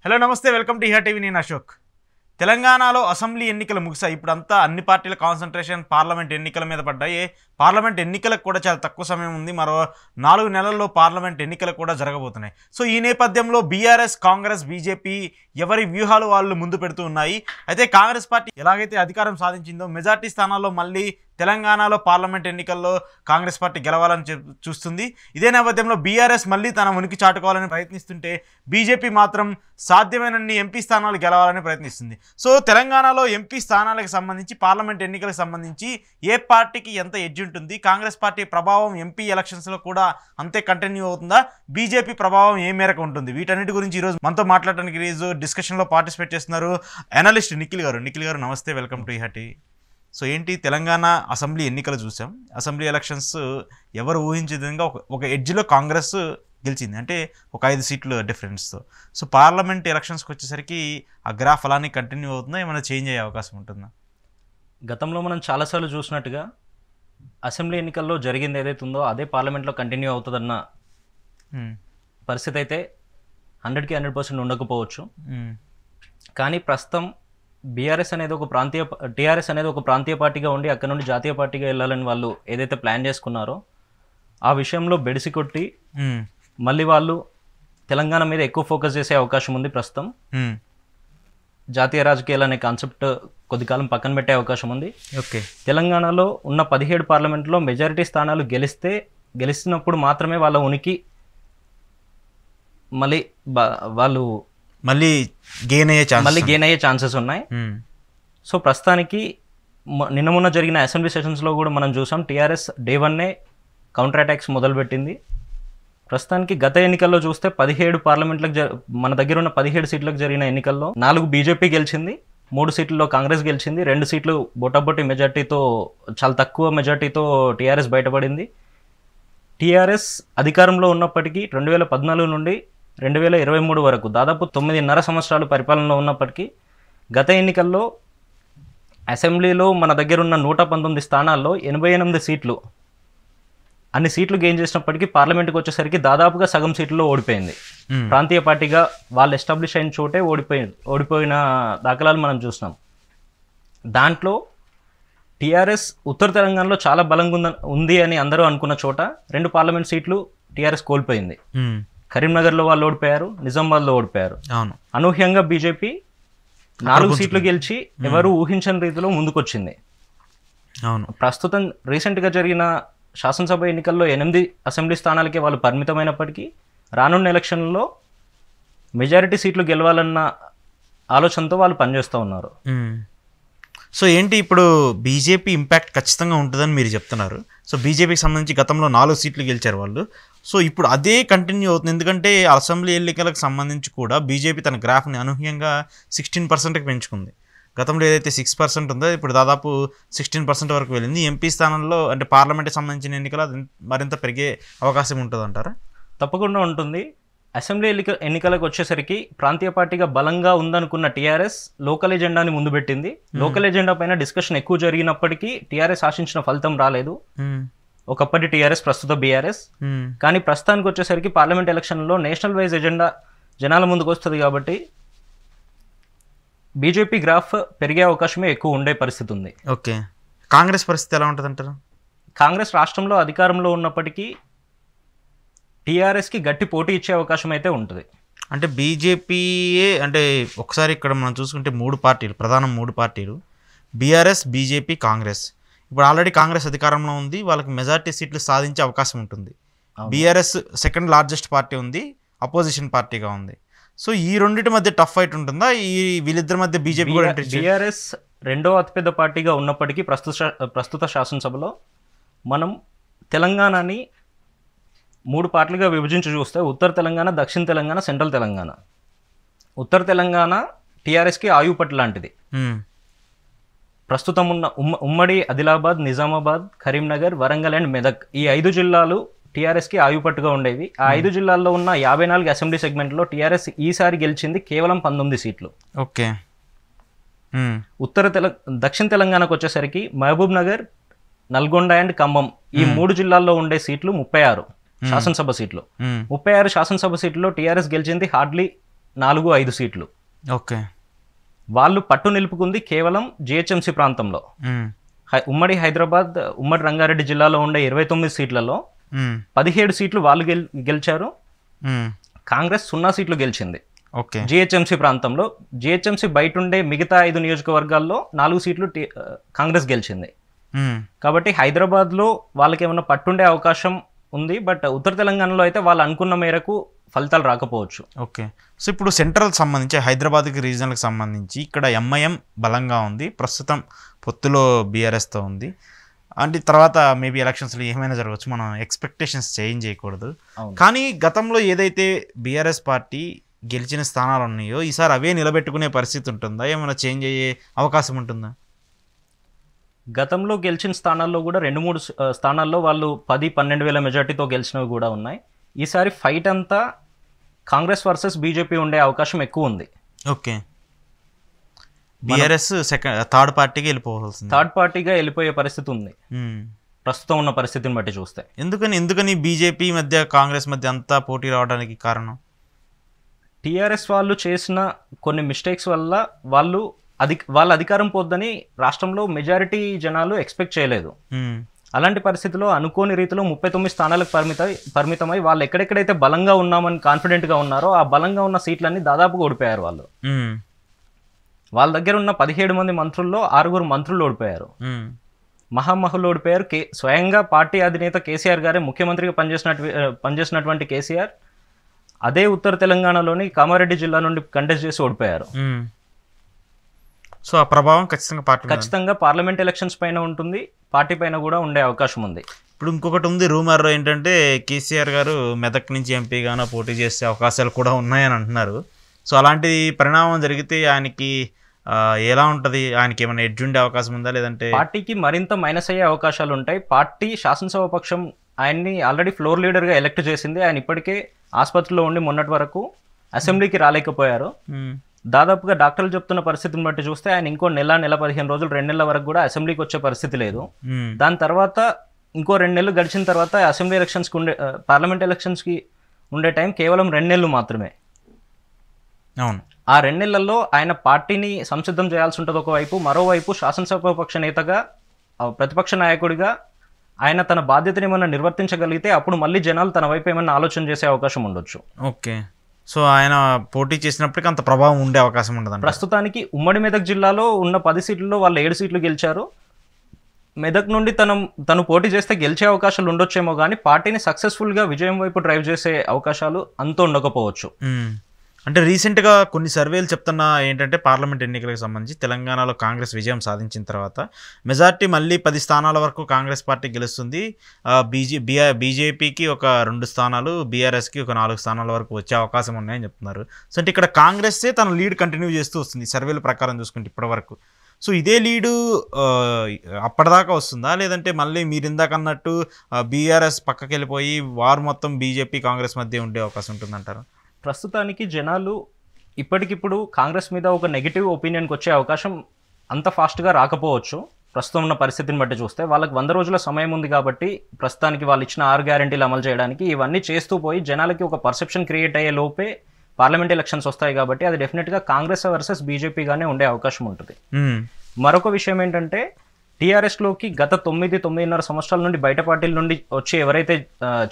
Hello నమస్తే welcome to TV నేను అశోక్. తెలంగాణలో అసెంబ్లీ ఎన్నికలు ముగిసాయి. ఇప్పుడంతా అన్ని పార్టీల కాన్సంట్రేషన్ పార్లమెంట్ ఎన్నికల మీద పడ్డాయి. పార్లమెంట్ ఎన్నికలకు కూడా చాలా తక్కువ సమయం ఉంది. మరో 4 నెలల్లో పార్లమెంట్ ఎన్నికలు కూడా జరగబోతున్నాయి. సో ఈ నేపథ్యంలో బీఆర్ఎస్, కాంగ్రెస్, బీజేపీ ఎవరి వ్యూహాలు వాళ్ళు ముందు పెడుతూ ఉన్నాయి. అయితే కాంగ్రెస్ పార్టీ ఎలాగైతే అధికారం సాధించిందో మెజార్టీ స్థానాల్లో మళ్ళీ తెలంగాణలో పార్లమెంట్ ఎన్నికల్లో కాంగ్రెస్ పార్టీ గెలవాలని చూస్తుంది. ఇదే నేపథ్యంలో బీఆర్ఎస్ మళ్ళీ తన ఉనికి చాటుకోవాలని ప్రయత్నిస్తుంటే బీజేపీ మాత్రం సాధ్యమైనన్ని ఎంపీ స్థానాలు గెలవాలని ప్రయత్నిస్తుంది. సో తెలంగాణలో ఎంపీ స్థానాలకు సంబంధించి, పార్లమెంట్ ఎన్నికలకు సంబంధించి ఏ పార్టీకి ఎంత ఎడ్జ్ ఉంటుంది, కాంగ్రెస్ పార్టీ ప్రభావం ఎంపీ ఎలక్షన్స్లో కూడా అంతే కంటిన్యూ అవుతుందా, బీజేపీ ప్రభావం ఏ మేరకు ఉంటుంది, వీటన్నిటి గురించి ఈరోజు మనతో మాట్లాడడానికి ఈరోజు డిస్కషన్లో పార్టిసిపేట్ చేస్తున్నారు అనలిస్ట్ నిఖిల్ గారు. నిఖిల్ గారు నమస్తే, వెల్కమ్ టు టీవీ. సో ఏంటి, తెలంగాణ అసెంబ్లీ ఎన్నికలు చూసాం. అసెంబ్లీ ఎలక్షన్స్ ఎవరు ఊహించే విధంగా ఒక ఎడ్జ్లో కాంగ్రెస్ గెలిచింది, అంటే ఒక 5 సీట్లు డిఫరెన్స్తో. సో పార్లమెంట్ ఎలక్షన్స్కి వచ్చేసరికి ఆ గ్రాఫ్ అలానే కంటిన్యూ అవుతుందా, ఏమైనా చేంజ్ అయ్యే అవకాశం ఉంటుందా? గతంలో మనం చాలాసార్లు చూసినట్టుగా అసెంబ్లీ ఎన్నికల్లో జరిగింది ఏదైతే ఉందో అదే పార్లమెంట్లో కంటిన్యూ అవుతుందన్న పరిస్థితి అయితే 100కి 100% ఉండకపోవచ్చు. కానీ ప్రస్తుతం టీఆర్ఎస్ అనేది ఒక ప్రాంతీయ పార్టీగా ఉండి అక్కడ నుండి జాతీయ పార్టీగా వెళ్ళాలని వాళ్ళు ఏదైతే ప్లాన్ చేసుకున్నారో ఆ విషయంలో బెడిసి కొట్టి మళ్ళీ వాళ్ళు తెలంగాణ మీద ఎక్కువ ఫోకస్ చేసే అవకాశం ఉంది. ప్రస్తుతం జాతీయ రాజకీయాలు అనే కాన్సెప్ట్ కొద్ది కాలం పక్కన పెట్టే అవకాశం ఉంది. ఓకే, తెలంగాణలో ఉన్న 17 పార్లమెంట్లో మెజారిటీ స్థానాలు గెలిచినప్పుడు మాత్రమే వాళ్ళ ఉనికి మళ్ళీ గెయిన్ అయ్యే ఛాన్సెస్ ఉన్నాయి. సో ప్రస్తుతానికి నిన్న మొన్న జరిగిన అసెంబ్లీ సెషన్స్లో కూడా మనం చూసాం, టీఆర్ఎస్ డే 1 కౌంటర్ అటాక్స్ మొదలుపెట్టింది. ప్రస్తుతానికి గత ఎన్నికల్లో చూస్తే 17 పార్లమెంట్లకు మన దగ్గర ఉన్న 17 సీట్లకు జరిగిన ఎన్నికల్లో 4 బీజేపీ గెలిచింది, 3 సీట్లలో కాంగ్రెస్ గెలిచింది, 2 సీట్లు బొటాబొట్టి మెజార్టీతో, చాలా తక్కువ మెజార్టీతో టీఆర్ఎస్ బయటపడింది. టీఆర్ఎస్ అధికారంలో ఉన్నప్పటికీ 2014 నుండి 2023 వరకు దాదాపు 9.5 సంవత్సరాలు పరిపాలనలో ఉన్నప్పటికీ గత ఎన్నికల్లో అసెంబ్లీలో మన దగ్గర ఉన్న 119 స్థానాల్లో 88 సీట్లు, అన్ని సీట్లు గెయిన్ చేసినప్పటికీ పార్లమెంట్కి వచ్చేసరికి దాదాపుగా సగం సీట్లలో ఓడిపోయింది. ప్రాంతీయ పార్టీగా వాళ్ళు ఎస్టాబ్లిష్ అయిన చోటే ఓడిపోయిన దాఖలాలు మనం చూసినాం. దాంట్లో టీఆర్ఎస్ ఉత్తర తెలంగాణలో చాలా బలంగా ఉంది అని అందరూ అనుకున్న చోట 2 పార్లమెంట్ సీట్లు టీఆర్ఎస్ కోల్పోయింది. కరీంనగర్లో వాళ్ళు ఓడిపోయారు, నిజామాబాద్లో ఓడిపోయారు. అనూహ్యంగా బీజేపీ 4 సీట్లు గెలిచి ఎవరు ఊహించని రీతిలో ముందుకొచ్చింది. ప్రస్తుతం రీసెంట్గా జరిగిన శాసనసభ ఎన్నికల్లో 8 అసెంబ్లీ స్థానాలకే వాళ్ళు పరిమితమైనప్పటికీ రానున్న ఎలక్షన్లో మెజారిటీ సీట్లు గెలవాలన్న ఆలోచనతో వాళ్ళు పనిచేస్తూ ఉన్నారు. సో ఏంటి, ఇప్పుడు బీజేపీ ఇంపాక్ట్ ఖచ్చితంగా ఉంటుందని మీరు చెప్తున్నారు. సో బీజేపీకి సంబంధించి గతంలో 4 సీట్లు గెలిచారు వాళ్ళు. సో ఇప్పుడు అదే కంటిన్యూ అవుతుంది, ఎందుకంటే అసెంబ్లీ ఎన్నికలకు సంబంధించి కూడా బీజేపీ తన గ్రాఫ్ని అనూహ్యంగా 16%కి పెంచుకుంది. గతంలో ఏదైతే 6% ఉందో ఇప్పుడు దాదాపు 16% వరకు వెళ్ళింది. ఎంపీ స్థానంలో, అంటే పార్లమెంట్కి సంబంధించిన ఎన్నికలు అది మరింత పెరిగే అవకాశం ఉంటుంది అంటారా? తప్పకుండా ఉంటుంది. అసెంబ్లీ ఎన్నికలకు వచ్చేసరికి ప్రాంతీయ పార్టీగా బలంగా ఉందనుకున్న టీఆర్ఎస్ లోకల్ ఎజెండాని ముందు పెట్టింది. లోకల్ ఎజెండా పైన డిస్కషన్ ఎక్కువ జరిగినప్పటికీ టీఆర్ఎస్ ఆశించిన ఫలితం రాలేదు. ఒకప్పటి టీఆర్ఎస్, ప్రస్తుత బీఆర్ఎస్. కానీ ప్రస్తుతానికి వచ్చేసరికి పార్లమెంట్ ఎలక్షన్లో నేషనల్ వైజ్ ఎజెండా జనాల ముందుకు వస్తుంది కాబట్టి బీజేపీ గ్రాఫ్ పెరిగే అవకాశమే ఎక్కువ ఉండే పరిస్థితి ఉంది. ఓకే, కాంగ్రెస్ పరిస్థితి ఎలా ఉంటుంది అంటారు? కాంగ్రెస్ రాష్ట్రంలో అధికారంలో ఉన్నప్పటికీ టీఆర్ఎస్కి గట్టి పోటీ ఇచ్చే అవకాశం అయితే ఉంటుంది. అంటే బీజేపీయే, అంటే ఒకసారి ఇక్కడ మనం చూసుకుంటే 3 పార్టీలు, ప్రధాన 3 పార్టీలు బీఆర్ఎస్, బీజేపీ, కాంగ్రెస్. ఇప్పుడు ఆల్రెడీ కాంగ్రెస్ అధికారంలో ఉంది, వాళ్ళకి మెజార్టీ సీట్లు సాధించే అవకాశం ఉంటుంది. బీఆర్ఎస్ సెకండ్ లార్జెస్ట్ పార్టీ ఉంది, అపోజిషన్ పార్టీగా ఉంది. సో ఈ రెండింటి మధ్య టఫ్ ఫైట్ ఉంటుందా? వీళ్ళిద్దరి మధ్య బీజేపీ కూడా? బీఆర్ఎస్ 2వ అతిపెద్ద పార్టీగా ఉన్నప్పటికీ ప్రస్తుత శాసనసభలో మనం తెలంగాణని 3 పార్టీలుగా విభజించి చూస్తే ఉత్తర తెలంగాణ, దక్షిణ తెలంగాణ, సెంట్రల్ తెలంగాణ. ఉత్తర తెలంగాణ టీఆర్ఎస్కి ఆయుపట్టు లాంటిది. ప్రస్తుతం ఉన్న ఉమ్మడి ఆదిలాబాద్, నిజామాబాద్, కరీంనగర్, వరంగల్ అండ్ మెదక్, ఈ 5 జిల్లాలు టీఆర్ఎస్కి ఆయుపట్టుగా ఉండేవి. ఆ 5 జిల్లాల్లో ఉన్న 54 అసెంబ్లీ సెగ్మెంట్లో టీఆర్ఎస్ ఈసారి గెలిచింది కేవలం 19 సీట్లు. ఓకే. దక్షిణ తెలంగాణకు వచ్చేసరికి మహబూబ్ నగర్, నల్గొండ అండ్ ఖమ్మం, ఈ 3 జిల్లాల్లో ఉండే సీట్లు 36 శాసనసభ సీట్లు. 36 శాసనసభ సీట్లలో టీఆర్ఎస్ గెలిచింది హార్డ్లీ 4-5 సీట్లు. ఓకే. వాళ్ళు పట్టు నిలుపుకుంది కేవలం జిహెచ్ఎంసీ ప్రాంతంలో. ఉమ్మడి హైదరాబాద్, ఉమ్మడి రంగారెడ్డి జిల్లాలో ఉండే 29 సీట్లలో 17 సీట్లు వాళ్ళు గెలిచారు. కాంగ్రెస్ 0 సీట్లు గెలిచింది జిహెచ్ఎంసీ ప్రాంతంలో. జిహెచ్ఎంసీ బయట ఉండే మిగతా 5 నియోజకవర్గాల్లో 4 సీట్లు కాంగ్రెస్ గెలిచింది. కాబట్టి హైదరాబాద్లో వాళ్ళకి ఏమైనా పట్టుండే అవకాశం ఉంది. బట్ ఉత్తర తెలంగాణలో అయితే వాళ్ళు అనుకున్న మేరకు ఫలితాలు రాకపోవచ్చు. ఓకే. సో ఇప్పుడు సెంట్రల్కి సంబంధించి హైదరాబాద్కి రీజనల్కి సంబంధించి ఇక్కడ ఎంఐఎం బలంగా ఉంది, ప్రస్తుతం పొత్తులో బీఆర్ఎస్తో ఉంది. అంటే తర్వాత మేబీ ఎలక్షన్స్లో ఏమైనా జరగవచ్చు, మనం ఎక్స్పెక్టేషన్స్ చేంజ్ చేయకూడదు. కానీ గతంలో ఏదైతే బీఆర్ఎస్ పార్టీ గెలిచిన స్థానాలు ఉన్నాయో ఈసారి అవే నిలబెట్టుకునే పరిస్థితి ఉంటుందా, ఏమైనా చేంజ్ అయ్యే అవకాశం ఉంటుందా? గతంలో గెలిచిన స్థానాల్లో కూడా 2-3 స్థానాల్లో వాళ్ళు 10-12 వేల మెజార్టీతో గెలిచినవి కూడా ఉన్నాయి. ఈసారి ఫైట్ అంతా కాంగ్రెస్ వర్సెస్ బీజేపీ ఉండే అవకాశం ఎక్కువ ఉంది. ఓకే. బీఆర్ఎస్ థర్డ్ పార్టీగా వెళ్ళిపోయే పరిస్థితి ఉంది ప్రస్తుతం ఉన్న పరిస్థితిని బట్టి చూస్తే. ఎందుకని బీజేపీ మధ్య కాంగ్రెస్ మధ్య అంతా పోటీ రావడానికి కారణం? టీఆర్ఎస్ వాళ్ళు చేసిన కొన్ని మిస్టేక్స్ వల్ల వాళ్ళ అధికారం పోద్దని రాష్ట్రంలో మెజారిటీ జనాలు ఎక్స్పెక్ట్ చేయలేదు. అలాంటి పరిస్థితిలో అనుకోని రీతిలో 39 స్థానాలకు పరిమితమై వాళ్ళు ఎక్కడెక్కడైతే బలంగా ఉన్నామని కాన్ఫిడెంట్గా ఉన్నారో ఆ బలంగా ఉన్న సీట్లన్నీ దాదాపుగా ఓడిపోయారు. వాళ్ళ దగ్గర ఉన్న 17 మంది మంత్రుల్లో 6 మంత్రులు ఓడిపోయారు. మహామహులు ఓడిపోయారు. స్వయంగా పార్టీ అధినేత కేసీఆర్ గారే ముఖ్యమంత్రిగా పనిచేసినటువంటి కేసీఆర్ అదే ఉత్తర తెలంగాణలోని కామారెడ్డి జిల్లా నుండి కంటెస్ట్ చేసి ఓడిపోయారు. సో ఆ ప్రభావం ఖచ్చితంగా పార్లమెంట్ ఎలక్షన్స్ పైన ఉంటుంది, పార్టీ పైన కూడా ఉండే అవకాశం ఉంది. ఇప్పుడు ఇంకొకటి ఉంది రూమర్ ఏంటంటే కేసీఆర్ గారు మెదక్ నుంచి ఎంపీగానో పోటీ చేసే అవకాశాలు కూడా ఉన్నాయని అంటున్నారు. సో అలాంటి పరిణామం జరిగితే ఆయనకి ఎలా ఉంటుంది? ఆయనకి ఏమైనా ఎడ్జ్ ఉండే అవకాశం ఉందా, లేదంటే పార్టీకి మరింత మైనస్ అయ్యే అవకాశాలు ఉంటాయి. పార్టీ శాసనసభ పక్షం ఆయన్ని ఆల్రెడీ ఫ్లోర్ లీడర్గా ఎలక్ట్ చేసింది. ఆయన ఇప్పటికే ఆసుపత్రిలో ఉండి మొన్నటి వరకు అసెంబ్లీకి రాలేకపోయారు. దాదాపుగా డాక్టర్లు చెప్తున్న పరిస్థితిని బట్టి చూస్తే ఆయన ఇంకో నెల 15 రోజులు 2 నెలల వరకు కూడా అసెంబ్లీకి వచ్చే పరిస్థితి లేదు. దాని తర్వాత ఇంకో 2 నెలలు గడిచిన తర్వాత అసెంబ్లీ ఎలక్షన్స్కి పార్లమెంట్ ఎలక్షన్స్కి ఉండే టైం కేవలం 2 నెలలు మాత్రమే. అవును. ఆ 2 నెలల్లో ఆయన పార్టీని సంసిద్ధం చేయాల్సి ఉంటుంది ఒకవైపు, మరోవైపు శాసనసభాపక్ష నేతగా ప్రతిపక్ష నాయకుడిగా ఆయన తన బాధ్యతని ఏమన్నా నిర్వర్తించగలిగితే అప్పుడు మళ్ళీ జనాలు తన వైపు ఏమన్నా ఆలోచన చేసే అవకాశం ఉండొచ్చు. ఓకే. సో ఆయన పోటీ చేసినప్పటికీ అంత ప్రభావం ఉండే అవకాశం ఉండదు. ప్రస్తుతానికి ఉమ్మడి మెదక్ జిల్లాలో ఉన్న 10 సీట్లలో వాళ్ళు 7 సీట్లు గెలిచారు. మెదక్ నుండి తను పోటీ చేస్తే గెలిచే అవకాశాలు ఉండొచ్చేమో కానీ పార్టీని సక్సెస్ఫుల్గా విజయం వైపు డ్రైవ్ చేసే అవకాశాలు అంత ఉండకపోవచ్చు. అంటే రీసెంట్గా కొన్ని సర్వేలు చెప్తున్నా ఏంటంటే పార్లమెంట్ ఎన్నికలకు సంబంధించి తెలంగాణలో కాంగ్రెస్ విజయం సాధించిన తర్వాత మెజార్టీ మళ్ళీ 10 స్థానాల వరకు కాంగ్రెస్ పార్టీ గెలుస్తుంది. బీజేపీకి ఒక 2 స్థానాలు, బీఆర్ఎస్కి ఒక 4 స్థానాల వరకు వచ్చే అవకాశం ఉన్నాయని చెప్తున్నారు. సో అంటే ఇక్కడ కాంగ్రెస్సే తన లీడ్ కంటిన్యూ చేస్తూ వస్తుంది సర్వేల ప్రకారం చూసుకుంటే ఇప్పటి వరకు. సో ఇదే లీడు అప్పటిదాకా వస్తుందా, లేదంటే మళ్ళీ మీరు ఇందాకన్నట్టు బీఆర్ఎస్ పక్కకి వెళ్ళిపోయి వారు మొత్తం బీజేపీ కాంగ్రెస్ మధ్య ఉండే అవకాశం ఉంటుందంటారా? ప్రస్తుతానికి జనాలు ఇప్పటికిప్పుడు కాంగ్రెస్ మీద ఒక నెగిటివ్ ఒపీనియన్కి వచ్చే అవకాశం అంత ఫాస్ట్గా రాకపోవచ్చు. ప్రస్తుతం ఉన్న పరిస్థితిని బట్టి చూస్తే వాళ్ళకి 100 రోజుల సమయం ఉంది కాబట్టి ప్రస్తుతానికి వాళ్ళు ఇచ్చిన 6 గ్యారెంటీలు అమలు చేయడానికి ఇవన్నీ చేస్తూ పోయి జనాలకి ఒక పర్సెప్షన్ క్రియేట్ అయ్యే లోపే పార్లమెంట్ ఎలక్షన్స్ వస్తాయి కాబట్టి అది డెఫినెట్గా కాంగ్రెస్ వర్సెస్ బీజేపీగానే ఉండే అవకాశం ఉంటుంది. మరొక విషయం ఏంటంటే టీఆర్ఎస్లోకి గత 9-9.5 సంవత్సరాల నుండి బయట పార్టీల నుండి వచ్చి ఎవరైతే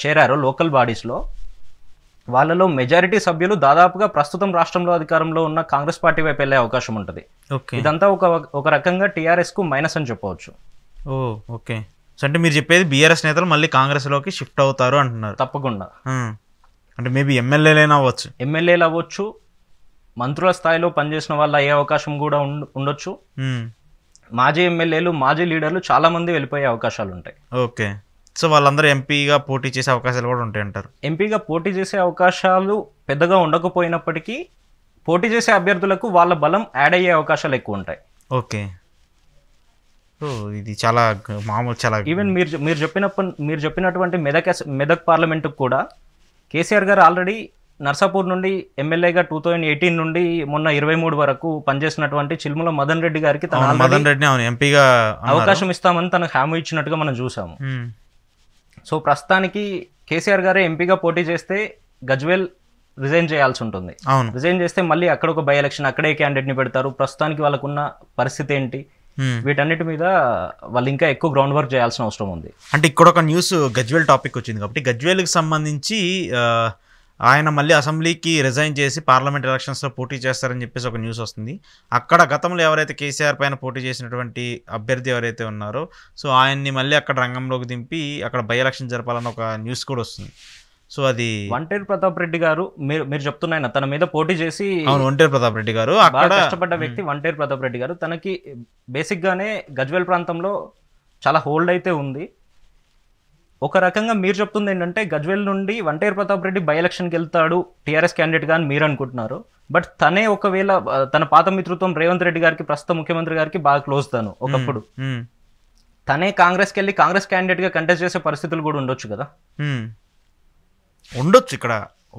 చేరారో లోకల్ బాడీస్లో వాళ్ళలో మెజారిటీ సభ్యులు దాదాపుగా ప్రస్తుతం రాష్ట్రంలో అధికారంలో ఉన్న కాంగ్రెస్ పార్టీ వైపు వెళ్ళే అవకాశం ఉంటుంది. ఇదంతా ఒక రకంగా టీఆర్ఎస్కు మైనస్ అని చెప్పవచ్చు. ఓకే. సో అంటే మీరు చెప్పేది బీఆర్ఎస్ నేతలు మళ్ళీ కాంగ్రెస్లోకి షిఫ్ట్ అవుతారు అంటున్నారు? తప్పకుండా. అంటే మేబీ ఎమ్మెల్యేలు అవ్వచ్చు, మంత్రుల స్థాయిలో పనిచేసిన వాళ్ళు అయ్యే అవకాశం కూడా ఉండొచ్చు. మాజీ ఎమ్మెల్యేలు, మాజీ లీడర్లు చాలా మంది వెళ్ళిపోయే అవకాశాలు ఉంటాయి. ఓకే. సో వాళ్ళందరూ ఎంపీగా పోటీ చేసే అవకాశాలు కూడా ఉంటాయి అంటారు? ఎంపీగా పోటీ చేసే అవకాశాలు పెద్దగా ఉండకపోయినప్పటికీ పోటీ చేసే అభ్యర్థులకు వాళ్ళ బలం యాడ్ అయ్యే అవకాశాలు ఎక్కువ ఉంటాయి. ఓకే. సో ఇది చాలా మామూలు చాలా ఈవెన్ మీరు చెప్పినటువంటి మెదక్ పార్లమెంటుకు కూడా కేసీఆర్ గారు ఆల్రెడీ నర్సాపూర్ నుండి ఎమ్మెల్యేగా 2018 నుండి మొన్న 23 వరకు పనిచేసినటువంటి చిల్ముల మదన్ రెడ్డి గారికి ఎంపీగా అవకాశం ఇస్తామని తనకు హామీ ఇచ్చినట్టుగా మనం చూసాము. సో ప్రస్తుతానికి కేసీఆర్ గారే ఎంపీగా పోటీ చేస్తే గజ్వేల్ రిజైన్ చేయాల్సి ఉంటుంది. అవును. రిజైన్ చేస్తే మళ్ళీ అక్కడ ఒక బై ఎలక్షన్, అక్కడే క్యాండిడేట్ని పెడతారు. ప్రస్తుతానికి వాళ్ళకున్న పరిస్థితి ఏంటి, వీటన్నిటి మీద వాళ్ళు ఇంకా ఎక్కువ గ్రౌండ్ వర్క్ చేయాల్సిన అవసరం ఉంది. అంటే ఇక్కడ ఒక న్యూస్ గజ్వేల్ టాపిక్ వచ్చింది కాబట్టి గజ్వేల్కి సంబంధించి ఆయన మళ్ళీ అసెంబ్లీకి రిజైన్ చేసి పార్లమెంట్ ఎలక్షన్స్లో పోటీ చేస్తారని చెప్పేసి ఒక న్యూస్ వస్తుంది. అక్కడ గతంలో ఎవరైతే కేసీఆర్ పైన పోటీ చేసినటువంటి అభ్యర్థి ఎవరైతే ఉన్నారో సో ఆయన్ని మళ్ళీ అక్కడ రంగంలోకి దింపి అక్కడ బై ఎలక్షన్ జరపాలన్న ఒక న్యూస్ కూడా వస్తుంది. సో అది వంటేరు ప్రతాప్ రెడ్డి గారు మీరు చెప్తున్నాయన తన మీద పోటీ చేసి, అవును వంటేరు ప్రతాప్ రెడ్డి గారు అక్కడ కష్టపడ్డ వ్యక్తి వంటేరు ప్రతాప్ రెడ్డి గారు. తనకి బేసిక్గానే గజ్వేల్ ప్రాంతంలో చాలా హోల్డ్ అయితే ఉంది. ఒక రకంగా మీరు చెప్తుంది ఏంటంటే గజ్వేల్ నుండి వంటేరు ప్రతాప్ రెడ్డి బై ఎలక్షన్కి వెళ్తాడు టీఆర్ఎస్ క్యాండిడేట్గా అని మీరు అనుకుంటున్నారు. బట్ తనే ఒకవేళ తన పాత మిత్రుత్వం రేవంత్ రెడ్డి గారికి, ప్రస్తుత ముఖ్యమంత్రి గారికి బాగా క్లోజ్. తాను ఒకప్పుడు తనే కాంగ్రెస్కి వెళ్ళి కాంగ్రెస్ క్యాండిడేట్గా కంటెస్ట్ చేసే పరిస్థితులు కూడా ఉండొచ్చు కదా. ఉండొచ్చు, ఇక్కడ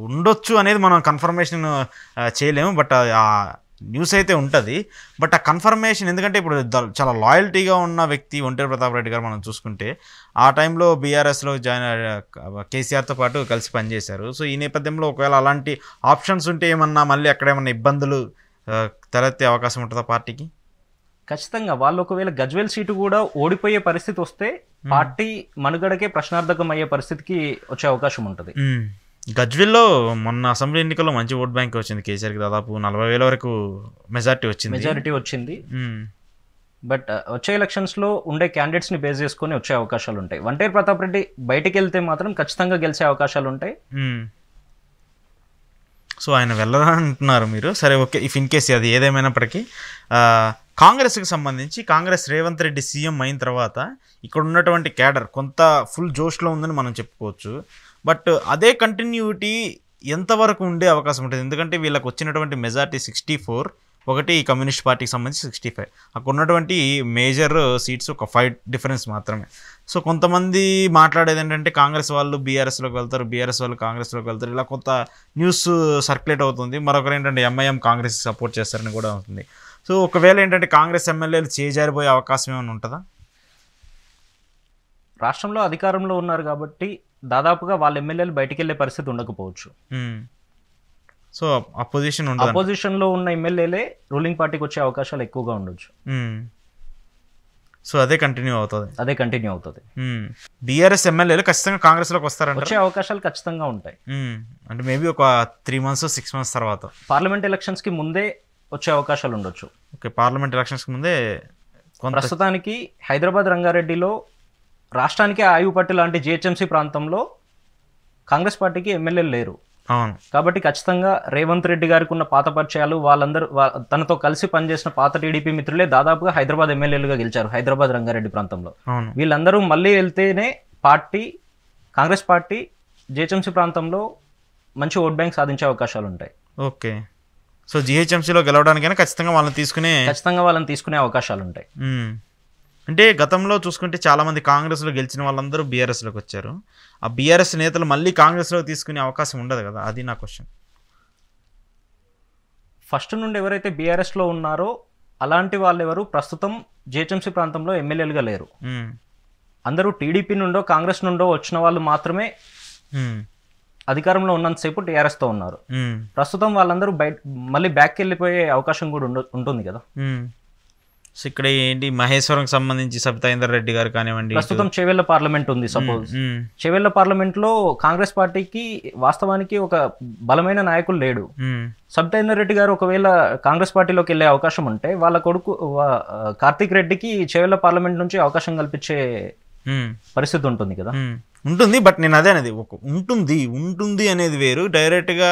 ఉండొచ్చు అనేది మనం కన్ఫర్మేషన్ చేయలేము. బట్ ఆ న్యూస్ అయితే ఉంటుంది. బట్ ఆ కన్ఫర్మేషన్ ఎందుకంటే ఇప్పుడు చాలా లాయల్టీగా ఉన్న వ్యక్తి ఒంటేరు ప్రతాప్ రెడ్డి గారు మనం చూసుకుంటే ఆ టైంలో బీఆర్ఎస్లో కేసీఆర్తో పాటు కలిసి పనిచేశారు. సో ఈ నేపథ్యంలో ఒకవేళ అలాంటి ఆప్షన్స్ ఉంటే ఏమన్నా మళ్ళీ అక్కడ ఏమన్నా ఇబ్బందులు తలెత్తే అవకాశం ఉంటుందా పార్టీకి? ఖచ్చితంగా వాళ్ళు ఒకవేళ గజ్వేల్ సీటు కూడా ఓడిపోయే పరిస్థితి వస్తే పార్టీ మనుగడకే ప్రశ్నార్థకం అయ్యే పరిస్థితికి వచ్చే అవకాశం ఉంటుంది. గజ్వేల్లో మొన్న అసెంబ్లీ ఎన్నికల్లో మంచి ఓట్ బ్యాంక్ వచ్చింది కేసీఆర్కి, దాదాపు 40,000 వరకు మెజారిటీ వచ్చింది. బట్ వచ్చే ఎలక్షన్స్లో ఉండే క్యాండిడేట్స్ని బేస్ చేసుకొని వచ్చే అవకాశాలు ఉంటాయి. వంటేరు ప్రతాప్ రెడ్డి బయటికి వెళ్తే మాత్రం ఖచ్చితంగా గెలిచే అవకాశాలు ఉంటాయి. సో ఆయన వెళ్ళరా అంటున్నారు మీరు. సరే ఓకే, ఇఫ్ ఇన్ కేస్ అది ఏదేమైనప్పటికీ కాంగ్రెస్కి సంబంధించి కాంగ్రెస్ రేవంత్ రెడ్డి సీఎం అయిన తర్వాత ఇక్కడ ఉన్నటువంటి క్యాడర్ కొంత ఫుల్ జోష్లో ఉందని మనం చెప్పుకోవచ్చు. బట్ అదే కంటిన్యూటీ ఎంతవరకు ఉండే అవకాశం ఉంటుంది? ఎందుకంటే వీళ్ళకి వచ్చినటువంటి మెజారిటీ 64, ఒకటి ఈ కమ్యూనిస్ట్ పార్టీకి సంబంధించి 65. అక్కడ ఉన్నటువంటి మేజర్ సీట్స్ ఒక 5 డిఫరెన్స్ మాత్రమే. సో కొంతమంది మాట్లాడేది ఏంటంటే కాంగ్రెస్ వాళ్ళు బీఆర్ఎస్లోకి వెళ్తారు, బీఆర్ఎస్ వాళ్ళు కాంగ్రెస్లోకి వెళ్తారు, ఇలా కొంత న్యూస్ సర్క్యులేట్ అవుతుంది. మరొకరు ఏంటంటే ఎంఐఎం కాంగ్రెస్ సపోర్ట్ చేస్తారని కూడా అవుతుంది. సో ఒకవేళ ఏంటంటే కాంగ్రెస్ ఎమ్మెల్యేలు చేజారిపోయే అవకాశం ఏమైనా ఉంటుందా? రాష్ట్రంలో అధికారంలో ఉన్నారు కాబట్టి దాదాపుగా వాళ్ళ ఎమ్మెల్యేలు బయటికి వెళ్ళే పరిస్థితి ఉండకపోవచ్చు. సో అపోజిషన్లో ఉన్న ఎమ్మెల్యేలే రూలింగ్ పార్టీకి వచ్చే అవకాశాలు ఎక్కువగా ఉండొచ్చు. సో అదే కంటిన్యూ అవుతుంది. బీఆర్ఎస్ ఎమ్మెల్యేలు ఖచ్చితంగా కాంగ్రెస్లోకి వస్తారంటే వచ్చే అవకాశాలు ఖచ్చితంగా ఉంటాయి. అంటే మేబీ ఒక 3 months 6 months తర్వాత పార్లమెంట్ ఎలక్షన్స్కి ముందే వచ్చే అవకాశాలు ఉండొచ్చు. ఓకే, పార్లమెంట్ ఎలక్షన్స్కి ముందే. ప్రస్తుతానికి హైదరాబాద్ రంగారెడ్డిలో రాష్ట్రానికి ఆయువు పట్టు లాంటి జిహెచ్ఎంసీ ప్రాంతంలో కాంగ్రెస్ పార్టీకి ఎమ్మెల్యేలు లేరు. అవును. కాబట్టి ఖచ్చితంగా రేవంత్ రెడ్డి గారికి ఉన్న పాత పరిచయాలు, వాళ్ళందరూ తనతో కలిసి పనిచేసిన పాత టీడీపీ మిత్రులే దాదాపుగా హైదరాబాద్ ఎమ్మెల్యేలుగా గెలిచారు హైదరాబాద్ రంగారెడ్డి ప్రాంతంలో. వీళ్ళందరూ మళ్ళీ వెళ్తేనే కాంగ్రెస్ పార్టీ జిహెచ్ఎంసీ ప్రాంతంలో మంచి ఓట్ బ్యాంక్ సాధించే అవకాశాలు ఉంటాయి. ఓకే, సో జిహెచ్ఎంసీలో గెలవడానికైనా ఖచ్చితంగా వాళ్ళని తీసుకునే అవకాశాలు ఉంటాయి. అంటే గతంలో చూసుకుంటే చాలామంది కాంగ్రెస్లో గెలిచిన వాళ్ళందరూ బీఆర్ఎస్లోకి వచ్చారు. ఆ బీఆర్ఎస్ నేతలు మళ్ళీ కాంగ్రెస్లో తీసుకునే అవకాశం ఉండదు కదా, అది నా క్వశ్చన్. ఫస్ట్ నుండి ఎవరైతే బీఆర్ఎస్లో ఉన్నారో అలాంటి వాళ్ళు ఎవరు ప్రస్తుతం జిహెచ్ఎంసీ ప్రాంతంలో ఎమ్మెల్యేలుగా లేరు. అందరూ టీడీపీ నుండో కాంగ్రెస్ నుండో వచ్చిన వాళ్ళు మాత్రమే అధికారంలో ఉన్నంతసేపు టీఆర్ఎస్తో ఉన్నారు. ప్రస్తుతం వాళ్ళందరూ మళ్ళీ బ్యాక్కి వెళ్ళిపోయే అవకాశం కూడా ఉంటుంది కదా. సో ఇక్కడ ఏంటి మహేశ్వరంకి సంబంధించి సబితాయిందర్ రెడ్డి గారు కానివ్వండి, ప్రస్తుతం చేవెళ్ళ పార్లమెంట్ ఉంది. సపోజ్ చేవెళ్ళ పార్లమెంట్లో కాంగ్రెస్ పార్టీకి వాస్తవానికి ఒక బలమైన నాయకులు లేడు. సబితాయిందర్ రెడ్డి గారు ఒకవేళ కాంగ్రెస్ పార్టీలోకి వెళ్ళే అవకాశం ఉంటే వాళ్ళ కొడుకు కార్తీక్ రెడ్డికి చేవెళ్ళ పార్లమెంట్ నుంచి అవకాశం కల్పించే పరిస్థితి ఉంటుంది కదా. ఉంటుంది. బట్ నేను అదే అనేది ఉంటుంది అనేది వేరు. డైరెక్ట్గా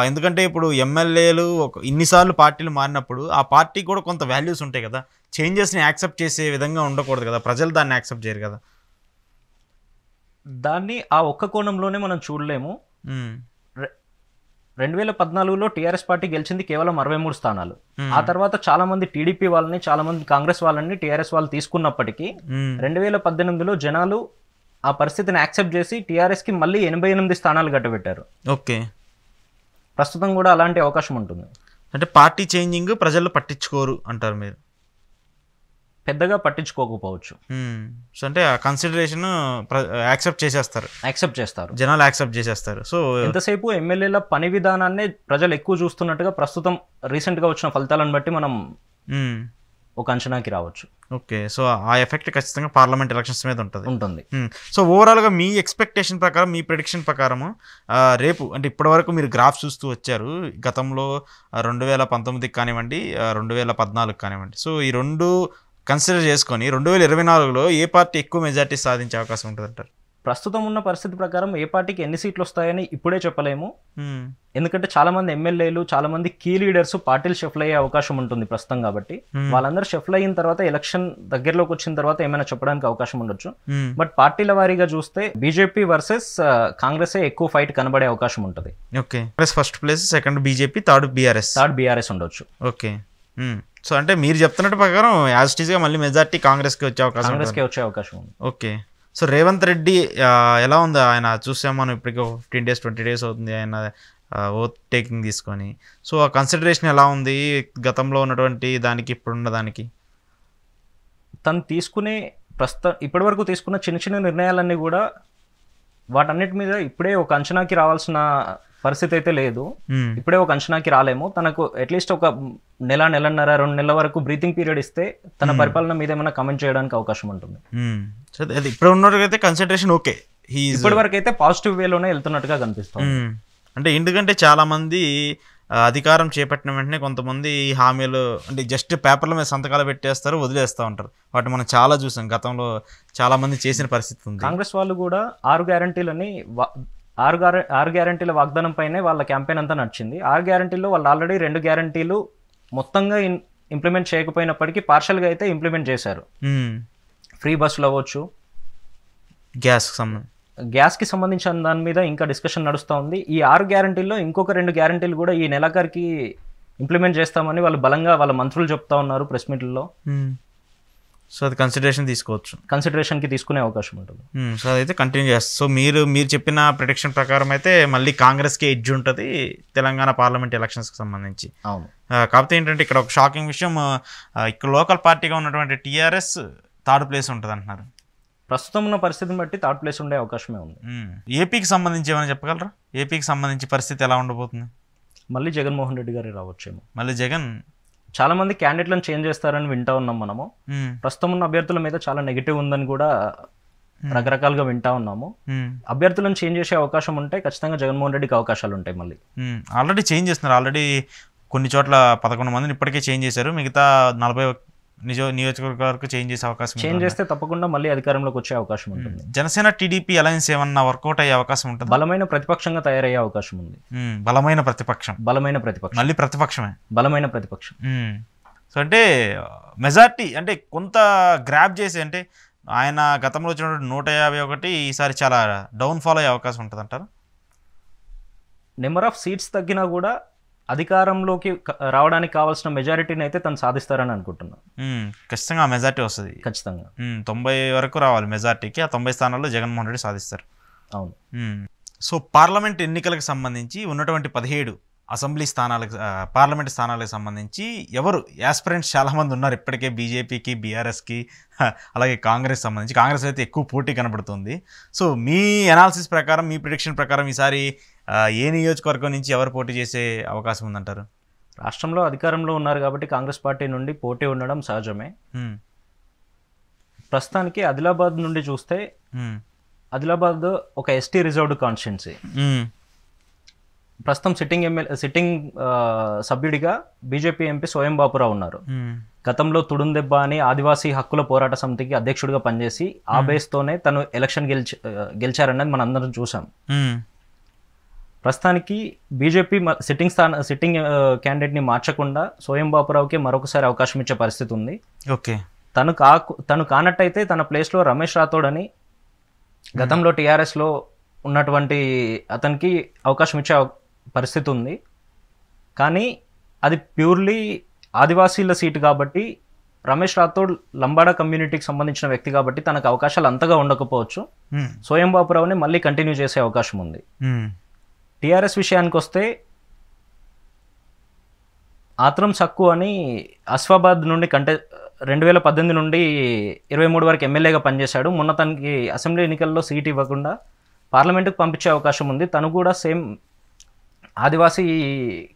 ఎందుకంటే ఇప్పుడు ఎమ్మెల్యేలు ఇన్నిసార్లు పార్టీలు మారినప్పుడు ఆ పార్టీకి కూడా కొంత వాల్యూస్ ఉంటాయి కదా. చేంజెస్ని యాక్సెప్ట్ చేసే విధంగా ఉండకూడదు కదా, ప్రజలు దాన్ని యాక్సెప్ట్ చేయరు కదా. దాన్ని ఆ ఒక్క కోణంలోనే మనం చూడలేము. 2014లో టీఆర్ఎస్ పార్టీ గెలిచింది కేవలం 63 స్థానాలు. ఆ తర్వాత చాలా మంది టీడీపీ వాళ్ళని, చాలా మంది కాంగ్రెస్ వాళ్ళని టీఆర్ఎస్ వాళ్ళు తీసుకున్నప్పటికీ 2018లో జనాలు ఆ పరిస్థితిని యాక్సెప్ట్ చేసి టీఆర్ఎస్కి మళ్ళీ 88 స్థానాలు గట్టబెట్టారు. ఓకే, ప్రస్తుతం కూడా అలాంటి అవకాశం ఉంటుంది. అంటే పార్టీ చేంజింగ్ ప్రజలు పట్టించుకోరు అంటారు మీరు? పెద్దగా పట్టించుకోకపోవచ్చు. సో అంటే ఆ కన్సిడరేషన్ యాక్సెప్ట్ చేస్తారు, జనాలు యాక్సెప్ట్ చేసేస్తారు. సో ఎంతసేపు ఎమ్మెల్యేల పని విధానాన్ని ప్రజలు ఎక్కువ చూస్తున్నట్టుగా ప్రస్తుతం రీసెంట్గా వచ్చిన ఫలితాలను బట్టి మనం ఒక అంచనాకి రావచ్చు. ఓకే, సో ఆ ఎఫెక్ట్ ఖచ్చితంగా పార్లమెంట్ ఎలక్షన్స్ మీద ఉంటుంది. సో ఓవరాల్గా మీ ఎక్స్పెక్టేషన్ ప్రకారం, మీ ప్రెడిక్షన్ ప్రకారము రేపు అంటే ఇప్పటివరకు మీరు గ్రాఫ్ చూస్తూ వచ్చారు, గతంలో 2019 కానివ్వండి, 2014 కానివ్వండి, సో ఈ రెండు కన్సిడర్ చేసుకొని 2024లో ఏ పార్టీ ఎక్కువ మెజార్టీ సాధించే అవకాశం ఉంటుంది అంటారు? ప్రస్తుతం ఉన్న పరిస్థితి ప్రకారం ఏ పార్టీకి ఎన్ని సీట్లు వస్తాయని ఇప్పుడే చెప్పలేము. ఎందుకంటే చాలా మంది ఎమ్మెల్యేలు, చాలా మంది కీ లీడర్స్ పార్టీలు షఫల్ అయ్యే అవకాశం ఉంటుంది ప్రస్తుతం. కాబట్టి వాళ్ళందరూ షఫల్ అయిన తర్వాత ఎలక్షన్ దగ్గరలోకి వచ్చిన తర్వాత ఏమైనా చెప్పడానికి అవకాశం ఉండొచ్చు. బట్ పార్టీల వారీగా చూస్తే బీజేపీ వర్సెస్ కాంగ్రెస్ ఎక్కువ ఫైట్ కనబడే అవకాశం ఉంటుంది. Okay, first place, second BJP, third BRS ఉండొచ్చు. ఓకే, సో అంటే మీరు చెప్తున్నట్టు ప్రకారం యాజ్ ఇట్ ఈస్ గా మళ్ళీ మెజార్టీ కాంగ్రెస్కి వచ్చే అవకాశం ఉంది. ఓకే, సో రేవంత్ రెడ్డి ఎలా ఉంది? ఆయన చూసాం మనం ఇప్పటికీ 15 days 20 days అవుతుంది ఆయన ఓత్ టేకింగ్ తీసుకొని. సో ఆ కన్సిడరేషన్ ఎలా ఉంది గతంలో ఉన్నటువంటి దానికి ఇప్పుడున్న దానికి? తను తీసుకునే ఇప్పటి వరకు తీసుకున్న చిన్న చిన్న నిర్ణయాలన్నీ కూడా వాటన్నిటి మీద ఇప్పుడే ఒక అంచనాకి రావాల్సిన పరిస్థితి అయితే లేదు. ఇప్పుడే ఒక అంచనాకి రాలేము. తనకు అట్లీస్ట్ ఒక నెలన్నర 2 నెలల వరకు బ్రీతింగ్ పీరియడ్ ఇస్తే తన పరిపాలన మీద ఏమైనా కమెంట్ చేయడానికి అవకాశం ఉంటుంది. ఇప్పుడు ఉన్నట్టుగా కన్సిడరేషన్ ఓకే, ఇప్పటి వరకు అయితే పాజిటివ్ వేలోనే వెళ్తున్నట్టుగా కనిపిస్తుంది. అంటే ఎందుకంటే చాలా మంది అధికారం చేపట్టిన వెంటనే కొంతమంది హామీలు అంటే జస్ట్ పేపర్ల మీద సంతకాలు పెట్టేస్తారు, వదిలేస్తూ ఉంటారు. వాటి మనం చాలా చూసాం, గతంలో చాలా మంది చేసిన పరిస్థితి ఉంది. కాంగ్రెస్ వాళ్ళు కూడా 6 గ్యారంటీల వాగ్దానం పైనే వాళ్ళ క్యాంపెయిన్ అంతా నడిచింది. 6 గ్యారంటీల్లో వాళ్ళు ఆల్రెడీ 2 గ్యారంటీలు మొత్తంగా ఇంప్లిమెంట్ చేయకపోయినప్పటికీ పార్షల్గా అయితే ఇంప్లిమెంట్ చేశారు. ఫ్రీ బస్సులు అవ్వచ్చు, గ్యాస్కి సంబంధించిన దాని మీద ఇంకా డిస్కషన్ నడుస్తూ ఉంది. ఈ 6 గ్యారంటీల్లో ఇంకొక 2 గ్యారంటీలు కూడా ఈ నెలాఖరికి ఇంప్లిమెంట్ చేస్తామని వాళ్ళు బలంగా వాళ్ళ మంత్రులు చెప్తా ఉన్నారు ప్రెస్ మీట్లలో. సో అది కన్సిడరేషన్కి తీసుకునే అవకాశం ఉంటుంది. సో అదైతే కంటిన్యూ చేస్తారు. సో మీరు చెప్పిన ప్రిడిక్షన్ ప్రకారం అయితే మళ్ళీ కాంగ్రెస్కి ఎడ్జ్ ఉంటుంది తెలంగాణ పార్లమెంట్ ఎలక్షన్స్కి సంబంధించి. అవును, కాకపోతే ఏంటంటే ఇక్కడ ఒక షాకింగ్ విషయం, ఇక్కడ లోకల్ పార్టీగా ఉన్నటువంటి టీఆర్ఎస్ థర్డ్ ప్లేస్ ఉంటుంది అంటున్నారు. ప్రస్తుతం ఉన్న పరిస్థితిని బట్టి థర్డ్ ప్లేస్ ఉండే అవకాశమే ఉంది. ఏపీకి సంబంధించి ఏమైనా చెప్పగలరా? ఏపీకి సంబంధించి పరిస్థితి ఎలా ఉండబోతుంది? మళ్ళీ జగన్మోహన్ రెడ్డి గారు రావచ్చేమో. మళ్ళీ జగన్ చాలా మంది క్యాండిడేట్లను చేంజ్ చేస్తారని వింటా ఉన్నాం మనము. ప్రస్తుతం ఉన్న అభ్యర్థుల మీద చాలా నెగిటివ్ ఉందని కూడా రకరకాలుగా వింటా ఉన్నాము. అభ్యర్థులను చేంజ్ చేసే అవకాశం ఉంటే ఖచ్చితంగా జగన్మోహన్ రెడ్డికి అవకాశాలు ఉంటాయి. మళ్ళీ ఆల్రెడీ చేంజ్ చేస్తున్నారు. ఆల్రెడీ కొన్ని చోట్ల 11 మందిని ఇప్పటికే చేంజ్ చేశారు. మిగతా 40 నియోజకవర్గ వరకు చేంజ్ చేసే అవకాశం, చేంజ్ చేస్తే తప్పకుండా మళ్ళీ అధికారంలోకి వచ్చే అవకాశం ఉంటుంది. జనసేన టీడీపీ అలయన్స్ ఏమన్నా వర్కౌట్ అయ్యే అవకాశం ఉంటుంది? బలమైన ప్రతిపక్షంగా తయారయ్యే అవకాశం ఉంది. బలమైన ప్రతిపక్షం మళ్ళీ ప్రతిపక్షమే, బలమైన ప్రతిపక్షం. సో అంటే మెజార్టీ అంటే కొంత గ్రాప్ చేసి, అంటే ఆయన గతంలో వచ్చినటువంటి 151 ఈసారి చాలా డౌన్ఫాల్ అయ్యే అవకాశం ఉంటుంది అంటారు. నెంబర్ ఆఫ్ సీట్స్ తగ్గినా కూడా అధికారంలోకి రావడానికి కావాల్సిన మెజారిటీని అయితే తను సాధిస్తారని అనుకుంటున్నాను. ఖచ్చితంగా ఆ మెజార్టీ వస్తుంది. ఖచ్చితంగా 90 వరకు రావాలి మెజార్టీకి. ఆ 90 స్థానాల్లో జగన్మోహన్ రెడ్డి సాధిస్తారు. అవును. సో పార్లమెంట్ ఎన్నికలకు సంబంధించి ఉన్నటువంటి 17 అసెంబ్లీ స్థానాలకు, పార్లమెంట్ స్థానాలకు సంబంధించి ఎవరు యాస్పిరెంట్స్ చాలామంది ఉన్నారు ఇప్పటికే, బీజేపీకి, బీఆర్ఎస్కి, అలాగే కాంగ్రెస్ సంబంధించి. కాంగ్రెస్ అయితే ఎక్కువ పోటీ కనబడుతుంది. సో మీ అనాలిసిస్ ప్రకారం, మీ ప్రిడిక్షన్ ప్రకారం ఈసారి ఏ నియోజకవర్గం నుంచి ఎవరు పోటీ చేసే అవకాశం ఉందంటారు? రాష్ట్రంలో అధికారంలో ఉన్నారు కాబట్టి కాంగ్రెస్ పార్టీ నుండి పోటీ ఉండడం సహజమే. ప్రస్తుతానికి ఆదిలాబాద్ నుండి చూస్తే ఆదిలాబాద్ ఒక ఎస్టీ రిజర్వ్డ్ కాన్స్టిట్యున్సీ. ప్రస్తుతం సిట్టింగ్ సభ్యుడిగా బీజేపీ ఎంపీ స్వయం బాపురావు ఉన్నారు. గతంలో తుడుందెబ్బ అని ఆదివాసీ హక్కుల పోరాట సమితికి అధ్యక్షుడిగా పనిచేసి ఆ బేస్తోనే తను ఎలక్షన్ గెలిచారన్నది మనం అందరం చూసాం. ప్రస్తుతానికి బీజేపీ సిట్టింగ్ క్యాండిడేట్ని మార్చకుండా స్వయం బాపురావుకి మరొకసారి అవకాశం ఇచ్చే పరిస్థితి ఉంది. ఓకే, తను కానట్టయితే తన ప్లేస్లో రమేష్ రాథోడ్ అని గతంలో టీఆర్ఎస్లో ఉన్నటువంటి అతనికి అవకాశం ఇచ్చే పరిస్థితి ఉంది. కానీ అది ప్యూర్లీ ఆదివాసీల సీటు కాబట్టి రమేష్ రాథోడ్ లంబాడా కమ్యూనిటీకి సంబంధించిన వ్యక్తి కాబట్టి తనకు అవకాశాలు అంతగా ఉండకపోవచ్చు. స్వయం బాపురావుని మళ్ళీ కంటిన్యూ చేసే అవకాశం ఉంది. టీఆర్ఎస్ విషయానికి వస్తే ఆత్రం సక్కు అని అస్ఫాబాద్ నుండి 2018 నుండి 23 వరకు ఎమ్మెల్యేగా పనిచేశాడు. మొన్న తనకి అసెంబ్లీ ఎన్నికల్లో సీట్ ఇవ్వకుండా పార్లమెంటుకు పంపించే అవకాశం ఉంది. తను కూడా సేమ్ ఆదివాసీ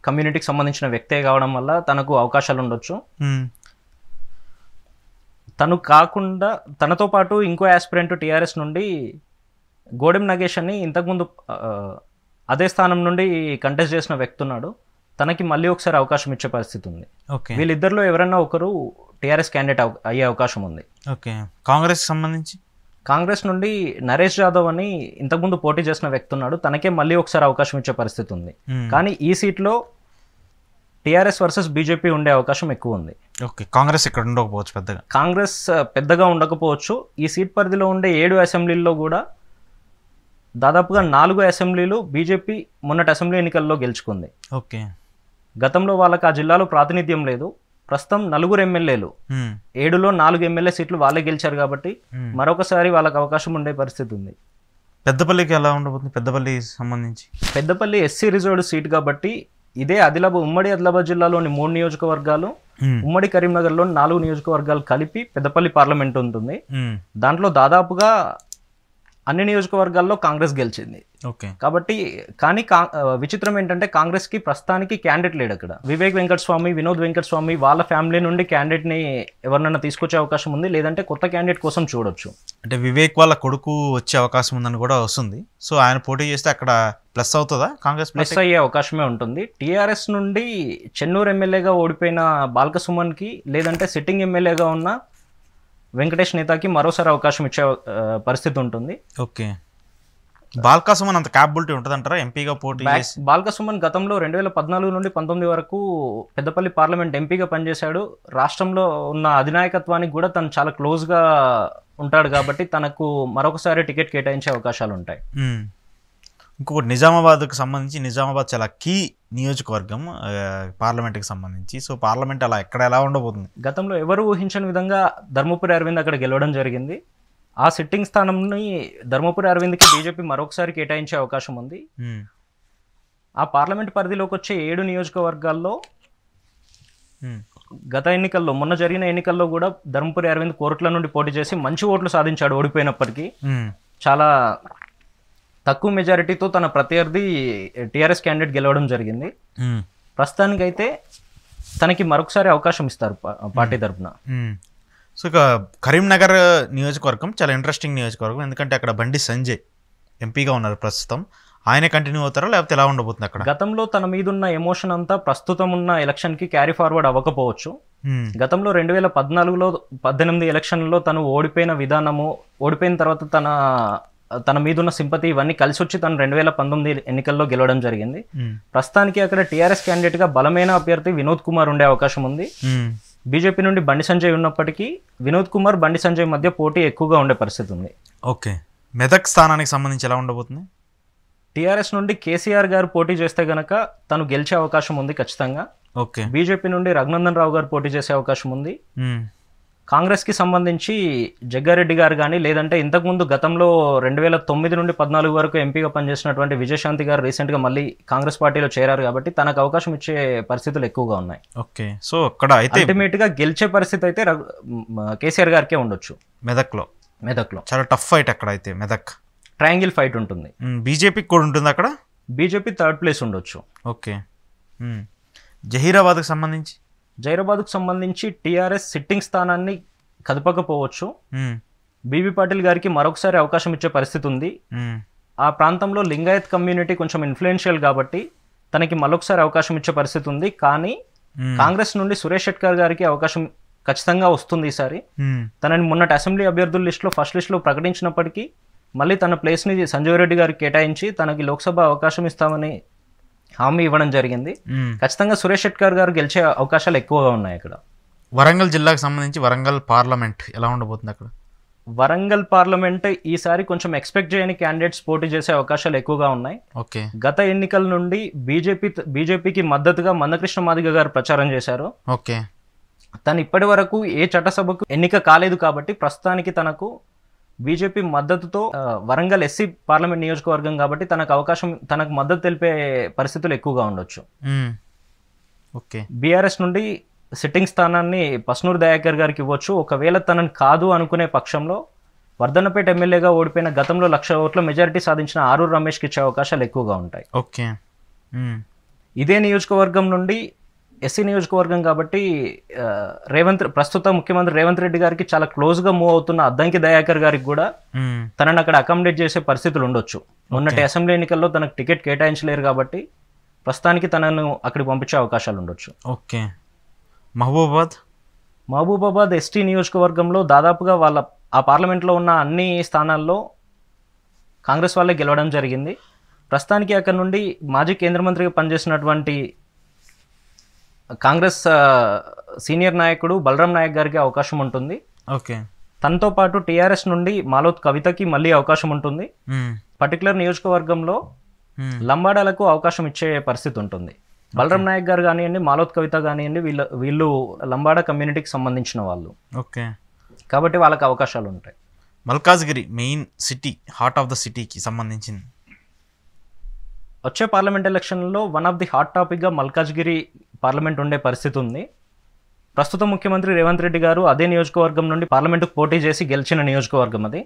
కమ్యూనిటీకి సంబంధించిన వ్యక్తే కావడం వల్ల తనకు అవకాశాలు ఉండొచ్చు. తను కాకుండా తనతో పాటు ఇంకో యాస్పిరెంట్ టీఆర్ఎస్ నుండి గోడెం నగేష్ అని ఇంతకుముందు అదే స్థానం నుండి కంటెస్ట్ చేసిన వ్యక్తి ఉన్నాడు. తనకి మళ్ళీ ఒకసారి అవకాశం ఇచ్చే పరిస్థితి ఉంది. వీళ్ళిద్దరిలో ఎవరైనా ఒకరు టీఆర్ఎస్ క్యాండిడేట్ అయ్యే అవకాశం ఉంది. ఓకే, కాంగ్రెస్ సంబంధించి కాంగ్రెస్ నుండి నరేష్ యాదవ్ అని ఇంతకుముందు పోటీ చేసిన వ్యక్తి ఉన్నాడు. తనకే మళ్ళీ ఒకసారి అవకాశం ఇచ్చే పరిస్థితి ఉంది. కానీ ఈ సీట్లో టీఆర్ఎస్ వర్సెస్ బీజేపీ ఉండే అవకాశం ఎక్కువ ఉంది. ఓకే, కాంగ్రెస్ ఇక్కడ ఉండకపోవచ్చు, కాంగ్రెస్ పెద్దగా ఉండకపోవచ్చు. ఈ సీట్ పరిధిలో ఉండే 7 అసెంబ్లీల్లో కూడా దాదాపుగా 4 అసెంబ్లీలు బీజేపీ మొన్నటి అసెంబ్లీ ఎన్నికల్లో గెలుచుకుంది. ఓకే, గతంలో వాళ్ళకి ఆ జిల్లాలో ప్రాతినిధ్యం లేదు. ప్రస్తుతం 4 ఎమ్మెల్యేలు, 7లో 4 ఎమ్మెల్యే సీట్లు వాళ్ళే గెలిచారు కాబట్టి మరొకసారి వాళ్ళకి అవకాశం ఉండే పరిస్థితి ఉంది. పెద్దపల్లికి ఎలా ఉండబోతుంది? పెద్దపల్లి సంబంధించి పెద్దపల్లి ఎస్సీ రిజర్వ్డ్ సీట్ కాబట్టి ఇదే ఉమ్మడి ఆదిలాబాద్ జిల్లాలోని 3 నియోజకవర్గాలు, ఉమ్మడి కరీంనగర్లోని 4 నియోజకవర్గాలు కలిపి పెద్దపల్లి పార్లమెంట్ ఉంటుంది. దాంట్లో దాదాపుగా అన్ని నియోజకవర్గాల్లో కాంగ్రెస్ గెలిచింది. కాబట్టి కానీ విచిత్రం ఏంటంటే కాంగ్రెస్ కి ప్రస్తుతానికి క్యాండిడేట్ లేడు అక్కడ. వివేక్ వెంకటస్వామి, వినోద్ వెంకటస్వామి వాళ్ళ ఫ్యామిలీ నుండి క్యాండిడేట్ ని ఎవరినైనా తీసుకొచ్చే అవకాశం ఉంది, లేదంటే కొత్త క్యాండిడేట్ కోసం చూడొచ్చు. అంటే వివేక్ వాళ్ళ కొడుకు వచ్చే అవకాశం ఉందని కూడా వస్తుంది. సో ఆయన పోటీ చేస్తే అక్కడ ప్లస్ అవుతుందా? కాంగ్రెస్ ప్లస్ అయ్యే అవకాశమే ఉంటుంది. టీఆర్ఎస్ నుండి చెన్నూరు ఎమ్మెల్యేగా ఓడిపోయిన బాల్కసుమన్ కి, లేదంటే సిట్టింగ్ ఎమ్మెల్యేగా ఉన్న వెంకటేష్ నేతాకి మరోసారి అవకాశం ఇచ్చే పరిస్థితి ఉంటుంది. ఓకే, బాల్కసుమన్ అంత క్యాపబిలిటీ ఉంటుందంటారా ఎంపీగా పోటీ చేసి? బాల్కసుమన్ గతంలో 2014 నుండి 19 వరకు పెద్దపల్లి పార్లమెంట్ ఎంపీగా పనిచేశాడు. రాష్ట్రంలో ఉన్న అధినాయకత్వానికి కూడా తను చాలా క్లోజ్గా ఉంటాడు కాబట్టి తనకు మరొకసారి టికెట్ కేటాయించే అవకాశాలు ఉంటాయి. ఇంకొకటి నిజామాబాద్కి సంబంధించి, నిజామాబాద్ చాలా కీ నియోజకవర్గం పార్లమెంట్కి సంబంధించి. సో పార్లమెంట్ అలా ఎలా ఉండబోతుంది? గతంలో ఎవరు ఊహించని విధంగా ధర్మపురి అరవింద్ అక్కడ గెలవడం జరిగింది. ఆ సిట్టింగ్ స్థానంని ధర్మపురి అరవింద్కి బీజేపీ మరొకసారి కేటాయించే అవకాశం ఉంది. ఆ పార్లమెంట్ పరిధిలోకి వచ్చే 7 నియోజకవర్గాల్లో గత ఎన్నికల్లో, మొన్న జరిగిన ఎన్నికల్లో కూడా ధర్మపురి అరవింద్ కోరుట్ల నుండి పోటీ చేసి మంచి ఓట్లు సాధించాడు. ఓడిపోయినప్పటికీ చాలా తక్కువ మెజారిటీతో తన ప్రత్యర్థి టీఆర్ఎస్ క్యాండిడేట్ గెలవడం జరిగింది. ప్రస్తుతానికైతే తనకి మరొకసారి అవకాశం ఇస్తారు పార్టీ తరఫున. సో ఇక కరీంనగర్ నియోజకవర్గం చాలా ఇంట్రెస్టింగ్ నియోజకవర్గం, ఎందుకంటే అక్కడ బండి సంజయ్ ఎంపీగా ఉన్నారు ప్రస్తుతం. ఆయనే కంటిన్యూ అవుతారా లేకపోతే ఎలా ఉండబోతుంది అక్కడ? గతంలో తన మీద ఉన్న ఎమోషన్ అంతా ప్రస్తుతం ఉన్న ఎలక్షన్కి క్యారీ ఫార్వర్డ్ అవ్వకపోవచ్చు. గతంలో 2014లో 18 ఎలక్షన్లో తను ఓడిపోయిన విధానము, ఓడిపోయిన తర్వాత తన మీద ఉన్న సింపతి ఇవన్నీ కలిసి వచ్చి తను 2019 ఎన్నికల్లో గెలవడం జరిగింది. ప్రస్తుతానికి అక్కడ టీఆర్ఎస్ క్యాండిడేట్ గా బలమైన అభ్యర్థి వినోద్ కుమార్ ఉండే అవకాశం ఉంది. బీజేపీ నుండి బండి సంజయ్ ఉన్నప్పటికీ వినోద్ కుమార్, బండి సంజయ్ మధ్య పోటీ ఎక్కువగా ఉండే పరిస్థితి ఉంది. ఓకే, మెదక్ స్థానానికి సంబంధించి ఎలా ఉండబోతుంది? టీఆర్ఎస్ నుండి కేసీఆర్ గారు పోటీ చేస్తే గనక తను గెలిచే అవకాశం ఉంది ఖచ్చితంగా. ఓకే, బీజేపీ నుండి రఘునందన్ రావు గారు పోటీ చేసే అవకాశం ఉంది. కాంగ్రెస్కి సంబంధించి జగ్గారెడ్డి గారు కానీ, లేదంటే ఇంతకుముందు గతంలో 2009 నుండి 14 వరకు ఎంపీగా పనిచేసినటువంటి విజయశాంతి గారు రీసెంట్గా మళ్ళీ కాంగ్రెస్ పార్టీలో చేరారు కాబట్టి తనకు అవకాశం ఇచ్చే పరిస్థితులు ఎక్కువగా ఉన్నాయి. ఓకే, సో అక్కడ అయితే అల్టిమేట్గా గెలిచే పరిస్థితి అయితే కేసీఆర్ గారికే ఉండొచ్చు. మెదక్లో చాలా టఫ్ ఫైట్ అక్కడ అయితే. మెదక్ ట్రయాంగిల్ ఫైట్ ఉంటుంది. బీజేపీకి కూడా ఉంటుంది అక్కడ. బీజేపీ 3rd ప్లేస్ ఉండొచ్చు. ఓకే, జహీరాబాద్కి సంబంధించి జైరాబాద్కు సంబంధించి టీఆర్ఎస్ సిట్టింగ్ స్థానాన్ని కదపకపోవచ్చు. బీబీ పాటిల్ గారికి మరొకసారి అవకాశం ఇచ్చే పరిస్థితి ఉంది. ఆ ప్రాంతంలో లింగాయత్ కమ్యూనిటీ కొంచెం ఇన్ఫ్లుయెన్షియల్ కాబట్టి తనకి మరొకసారి అవకాశం ఇచ్చే పరిస్థితి ఉంది. కానీ కాంగ్రెస్ నుండి సురేష్ షెట్కర్ గారికి అవకాశం ఖచ్చితంగా వస్తుంది ఈసారి. తనని మొన్నటి అసెంబ్లీ అభ్యర్థుల లిస్టులో ఫస్ట్ లిస్టులో ప్రకటించినప్పటికీ మళ్ళీ తన ప్లేస్ని సంజయ్ రెడ్డి గారికి కేటాయించి తనకి లోక్సభ అవకాశం ఇస్తామని హామీ ఇవ్వడం జరిగింది. ఖచ్చితంగా సురేష్ షెట్కర్ గారు గెలిచే అవకాశాలు ఎక్కువగా ఉన్నాయి అక్కడ. వరంగల్ జిల్లాకు సంబంధించి వరంగల్ పార్లమెంట్ ఎలా ఉండబోతుంది అక్కడ? వరంగల్ పార్లమెంట్ ఈసారి కొంచెం ఎక్స్పెక్ట్ చేయని క్యాండిడేట్స్ పోటీ చేసే అవకాశాలు ఎక్కువగా ఉన్నాయి. ఓకే, గత ఎన్నికల నుండి బీజేపీకి మద్దతుగా మందకృష్ణ మాదిగ గారు ప్రచారం చేశారు. ఓకే, తను ఇప్పటి వరకు ఏ చట్టసభకు ఎన్నిక కాలేదు కాబట్టి ప్రస్తుతానికి తనకు బీజేపీ మద్దతుతో వరంగల్ ఎస్సీ పార్లమెంట్ నియోజకవర్గం కాబట్టి తనకు మద్దతు తెలిపే పరిస్థితులు ఎక్కువగా ఉండొచ్చు. ఓకే, బీఆర్ఎస్ నుండి సిట్టింగ్ స్థానాన్ని పస్నూరు దయాకర్ గారికి ఇవ్వచ్చు. ఒకవేళ తనని కాదు అనుకునే పక్షంలో వర్ధన్నపేట ఎమ్మెల్యేగా ఓడిపోయిన గతంలో 1,00,000 ఓట్ల మెజారిటీ సాధించిన ఆరూరు రమేష్కి ఇచ్చే అవకాశాలు ఎక్కువగా ఉంటాయి. ఓకే. ఇదే నియోజకవర్గం నుండి ఎస్సీ నియోజకవర్గం కాబట్టి ప్రస్తుత ముఖ్యమంత్రి రేవంత్ రెడ్డి గారికి చాలా క్లోజ్గా మూవ్ అవుతున్న అద్దంకి దయాకర్ గారికి కూడా తనని అక్కడ అకామిడేట్ చేసే పరిస్థితులు ఉండొచ్చు. మొన్నటి అసెంబ్లీ ఎన్నికల్లో తనకు టికెట్ కేటాయించలేరు కాబట్టి ప్రస్తుతానికి తనను అక్కడికి పంపించే అవకాశాలు ఉండొచ్చు. ఓకే. మహబూబాబాద్ ఎస్టీ నియోజకవర్గంలో దాదాపుగా ఆ పార్లమెంట్లో ఉన్న అన్ని స్థానాల్లో కాంగ్రెస్ వాళ్ళే గెలవడం జరిగింది. ప్రస్తుతానికి అక్కడ నుండి మాజీ కేంద్ర మంత్రిగా పనిచేసినటువంటి కాంగ్రెస్ సీనియర్ నాయకుడు బలరాం నాయక్ గారికి అవకాశం ఉంటుంది. ఓకే. తనతో పాటు టీఆర్ఎస్ నుండి మాలోత్ కవితకి మళ్ళీ అవకాశం ఉంటుంది. పర్టికులర్ నియోజకవర్గంలో లంబాడాలకు అవకాశం ఇచ్చే పరిస్థితి ఉంటుంది. బలరాం నాయక్ గారు కానివ్వండి, మాలోత్ కవిత కానివ్వండి, వీళ్ళు లంబాడా కమ్యూనిటీకి సంబంధించిన వాళ్ళు. ఓకే. కాబట్టి వాళ్ళకి అవకాశాలు ఉంటాయి. Malkajgiri main city, heart of the సిటీకి సంబంధించింది వచ్చే పార్లమెంట్ ఎలక్షన్లో వన్ ఆఫ్ ది హాట్ టాపిక్గా మల్కాజ్గిరి పార్లమెంట్ ఉండే పరిస్థితి ఉంది. ప్రస్తుత ముఖ్యమంత్రి రేవంత్ రెడ్డి గారు అదే నియోజకవర్గం నుండి పార్లమెంటుకు పోటీ చేసి గెలిచిన నియోజకవర్గం అది.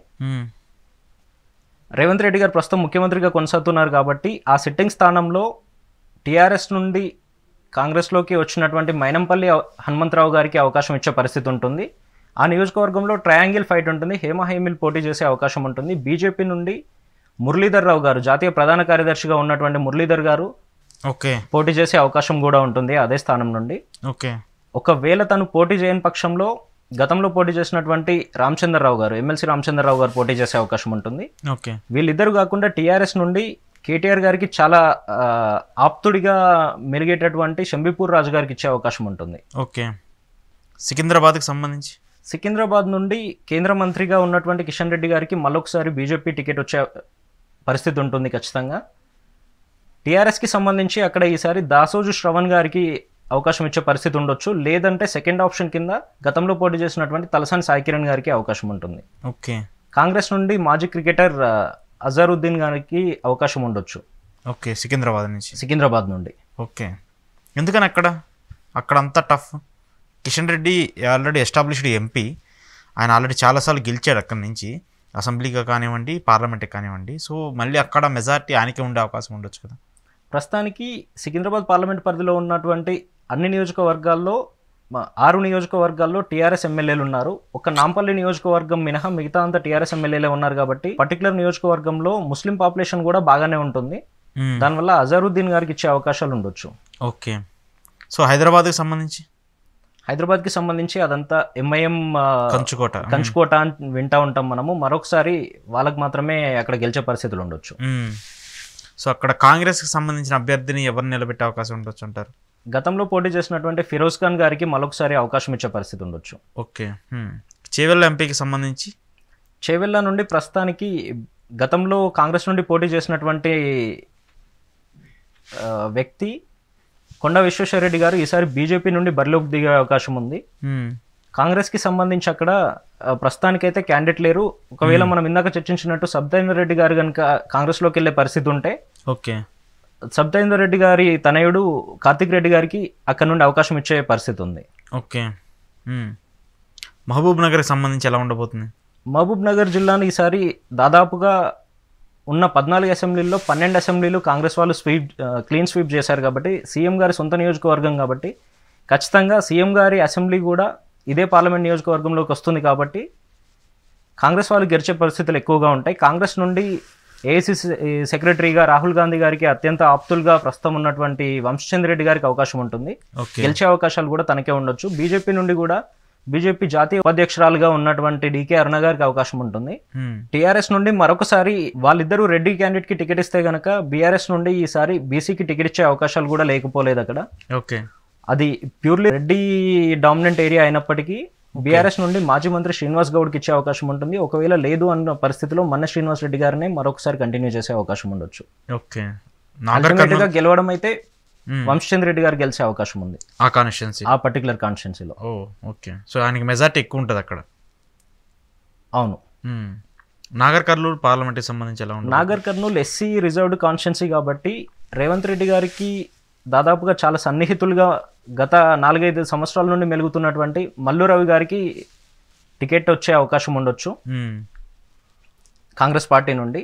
రేవంత్ రెడ్డి గారు ప్రస్తుతం ముఖ్యమంత్రిగా కొనసాగుతున్నారు కాబట్టి ఆ సిట్టింగ్ స్థానంలో టీఆర్ఎస్ నుండి కాంగ్రెస్లోకి వచ్చినటువంటి మైనంపల్లి హనుమంతరావు గారికి అవకాశం ఇచ్చే పరిస్థితి ఉంటుంది. ఆ నియోజకవర్గంలో ట్రయాంగిల్ ఫైట్ ఉంటుంది. హేమహేమిల్ పోటీ చేసే అవకాశం ఉంటుంది. బీజేపీ నుండి మురళీధర్ రావు గారు, జాతీయ ప్రధాన కార్యదర్శిగా ఉన్నటువంటి మురళీధర్ గారు పోటీ చేసే అవకాశం కూడా ఉంటుంది అదే స్థానం నుండి. ఒకవేళ తను పోటీ చేయని పక్షంలో గతంలో పోటీ చేసినటువంటి రామచంద్రరావు గారు, ఎమ్మెల్సీ రామచంద్రరావు గారు పోటీ చేసే అవకాశం ఉంటుంది. వీళ్ళిద్దరు కాకుండా టీఆర్ఎస్ నుండి కేటీఆర్ గారికి చాలా ఆప్తుడిగా మెలిగేటటువంటి షంబీపూర్ రాజు గారికి ఇచ్చే అవకాశం ఉంటుంది. ఓకే. సికింద్రాబాద్కి సంబంధించి సికింద్రాబాద్ నుండి కేంద్ర మంత్రిగా ఉన్నటువంటి కిషన్ రెడ్డి గారికి మళ్ళొకసారి బీజేపీ టికెట్ వచ్చే పరిస్థితి ఉంటుంది ఖచ్చితంగా. టీఆర్ఎస్కి సంబంధించి అక్కడ ఈసారి దాసోజు శ్రవణ్ గారికి అవకాశం ఇచ్చే పరిస్థితి ఉండొచ్చు. లేదంటే సెకండ్ ఆప్షన్ కింద గతంలో పోటీ చేసినటువంటి తలసాని సాయి కిరణ్ గారికి అవకాశం ఉంటుంది. ఓకే. కాంగ్రెస్ నుండి మాజీ క్రికెటర్ అజారుద్దీన్ గారికి అవకాశం ఉండొచ్చు. ఓకే. సికింద్రాబాద్ నుండి. ఓకే. ఎందుకని అక్కడ అంతా tough? Kishan Reddy already established MP, ఆయన ఆల్రెడీ చాలాసార్లు గెలిచాడు అక్కడి నుంచి, అసెంబ్లీగా కానివ్వండి, పార్లమెంట్కి కానివ్వండి. సో మళ్ళీ అక్కడ మెజారిటీ ఆయనకే ఉండే అవకాశం ఉండొచ్చు కదా. ప్రస్తుతానికి సికింద్రాబాద్ పార్లమెంట్ పరిధిలో ఉన్నటువంటి అన్ని నియోజకవర్గాల్లో 6 నియోజకవర్గాల్లో టీఆర్ఎస్ ఎమ్మెల్యేలు ఉన్నారు. ఒక నాంపల్లి నియోజకవర్గం మినహా మిగతా అంతా టీఆర్ఎస్ ఎమ్మెల్యేలే ఉన్నారు కాబట్టి పర్టికులర్ నియోజకవర్గంలో ముస్లిం పాపులేషన్ కూడా బాగానే ఉంటుంది. దానివల్ల అజారుద్దీన్ గారికి ఇచ్చే అవకాశాలు ఉండొచ్చు. ఓకే. సో హైదరాబాద్కి సంబంధించి అదంతా ఎంఐఎం కంచుకోట అని వింటా ఉంటాం మనము. మరొకసారి వాళ్ళకి మాత్రమే అక్కడ గెలిచే పరిస్థితులు ఉండొచ్చు. సో అక్కడ కాంగ్రెస్కి సంబంధించిన అభ్యర్థిని ఎవరిని నిలబెట్టే అవకాశం ఉండొచ్చు అంటారు? గతంలో పోటీ చేసినటువంటి ఫిరోజ్ ఖాన్ గారికి మరొకసారి అవకాశం ఇచ్చే పరిస్థితి ఉండొచ్చు. ఓకే. చేవెళ్ళ ఎంపీకి సంబంధించి చేవెళ్ళ నుండి ప్రస్తుతానికి గతంలో కాంగ్రెస్ నుండి పోటీ చేసినటువంటి వ్యక్తి కొండ విశ్వేశ్వరరెడ్డి గారు ఈసారి బీజేపీ నుండి బరిలోకి దిగే అవకాశం ఉంది. కాంగ్రెస్కి సంబంధించి అక్కడ ప్రస్తుతానికైతే క్యాండిడేట్ లేరు. ఒకవేళ మనం ఇందాక చర్చించినట్టు సబితేందర్ రెడ్డి గారు కనుక కాంగ్రెస్లోకి వెళ్ళే పరిస్థితి ఉంటే ఓకే, సబితేందర్ రెడ్డి గారి తనయుడు కార్తిక్ రెడ్డి గారికి అక్కడ నుండి అవకాశం ఇచ్చే పరిస్థితి ఉంది. ఓకే. మహబూబ్ నగర్కి సంబంధించి ఎలా ఉండబోతుంది? మహబూబ్ నగర్ జిల్లాను ఈసారి దాదాపుగా ఉన్న 14 అసెంబ్లీల్లో 12 అసెంబ్లీలు కాంగ్రెస్ వాళ్ళు క్లీన్ స్వీప్ చేశారు కాబట్టి సీఎం గారి సొంత నియోజకవర్గం కాబట్టి ఖచ్చితంగా సీఎం గారి అసెంబ్లీ కూడా ఇదే పార్లమెంట్ నియోజకవర్గంలోకి వస్తుంది కాబట్టి కాంగ్రెస్ వాళ్ళు గెలిచే పరిస్థితులు ఎక్కువగా ఉంటాయి. కాంగ్రెస్ నుండి ఏఐసీసీ సెక్రటరీగా రాహుల్ గాంధీ గారికి అత్యంత ఆప్తులుగా ప్రస్తుతం ఉన్నటువంటి వంశచంద్ర రెడ్డి గారికి అవకాశం ఉంటుంది. గెలిచే అవకాశాలు కూడా తనకే ఉండొచ్చు. బీజేపీ నుండి కూడా బీజేపీ జాతీయ ఉపాధ్యక్షురాలుగా ఉన్నటువంటి డీకే అరుణ గారికి అవకాశం ఉంటుంది. టీఆర్ఎస్ నుండి మరొకసారి వాళ్ళిద్దరూ రెడ్డి క్యాండిడేట్ కి టికెట్ ఇస్తే గనక బీఆర్ఎస్ నుండి ఈసారి బీసీకి టికెట్ ఇచ్చే అవకాశాలు కూడా లేకపోలేదు అక్కడ. ఓకే, అది ప్యూర్లీ రెడ్డి డామినెంట్ ఏరియా అయినప్పటికీ బీఆర్ఎస్ నుండి మాజీ మంత్రి శ్రీనివాస్ గౌడ్కి ఇచ్చే అవకాశం ఉంటుంది. ఒకవేళ లేదు అన్న పరిస్థితిలో మన శ్రీనివాస్ రెడ్డి గారిని మరొకసారి కంటిన్యూ చేసే అవకాశం ఉండొచ్చు. ఓకే, గెలవడం అయితే వంశచంద్ర రెడ్డి గారు గెలిచే అవకాశం ఉంది ఆ కాన్స్టిట్యున్సీ, ఆ పర్టికులర్ కాన్స్టిట్యున్సీలో. ఓకే, సో ఆయనకి మెజార్టీ ఎక్కువ ఉంటుంది అక్కడ. అవును. నాగర్ కర్నూలు పార్లమెంట్కి సంబంధించి ఎలా ఉంటుంది? Nagar Kurnool SC reserved constituency కాబట్టి రేవంత్ రెడ్డి గారికి దాదాపుగా చాలా సన్నిహితులుగా గత 4-5 సంవత్సరాల నుండి మెలుగుతున్నటువంటి మల్లు రవి గారికి టికెట్ వచ్చే అవకాశం ఉండొచ్చు కాంగ్రెస్ పార్టీ నుండి.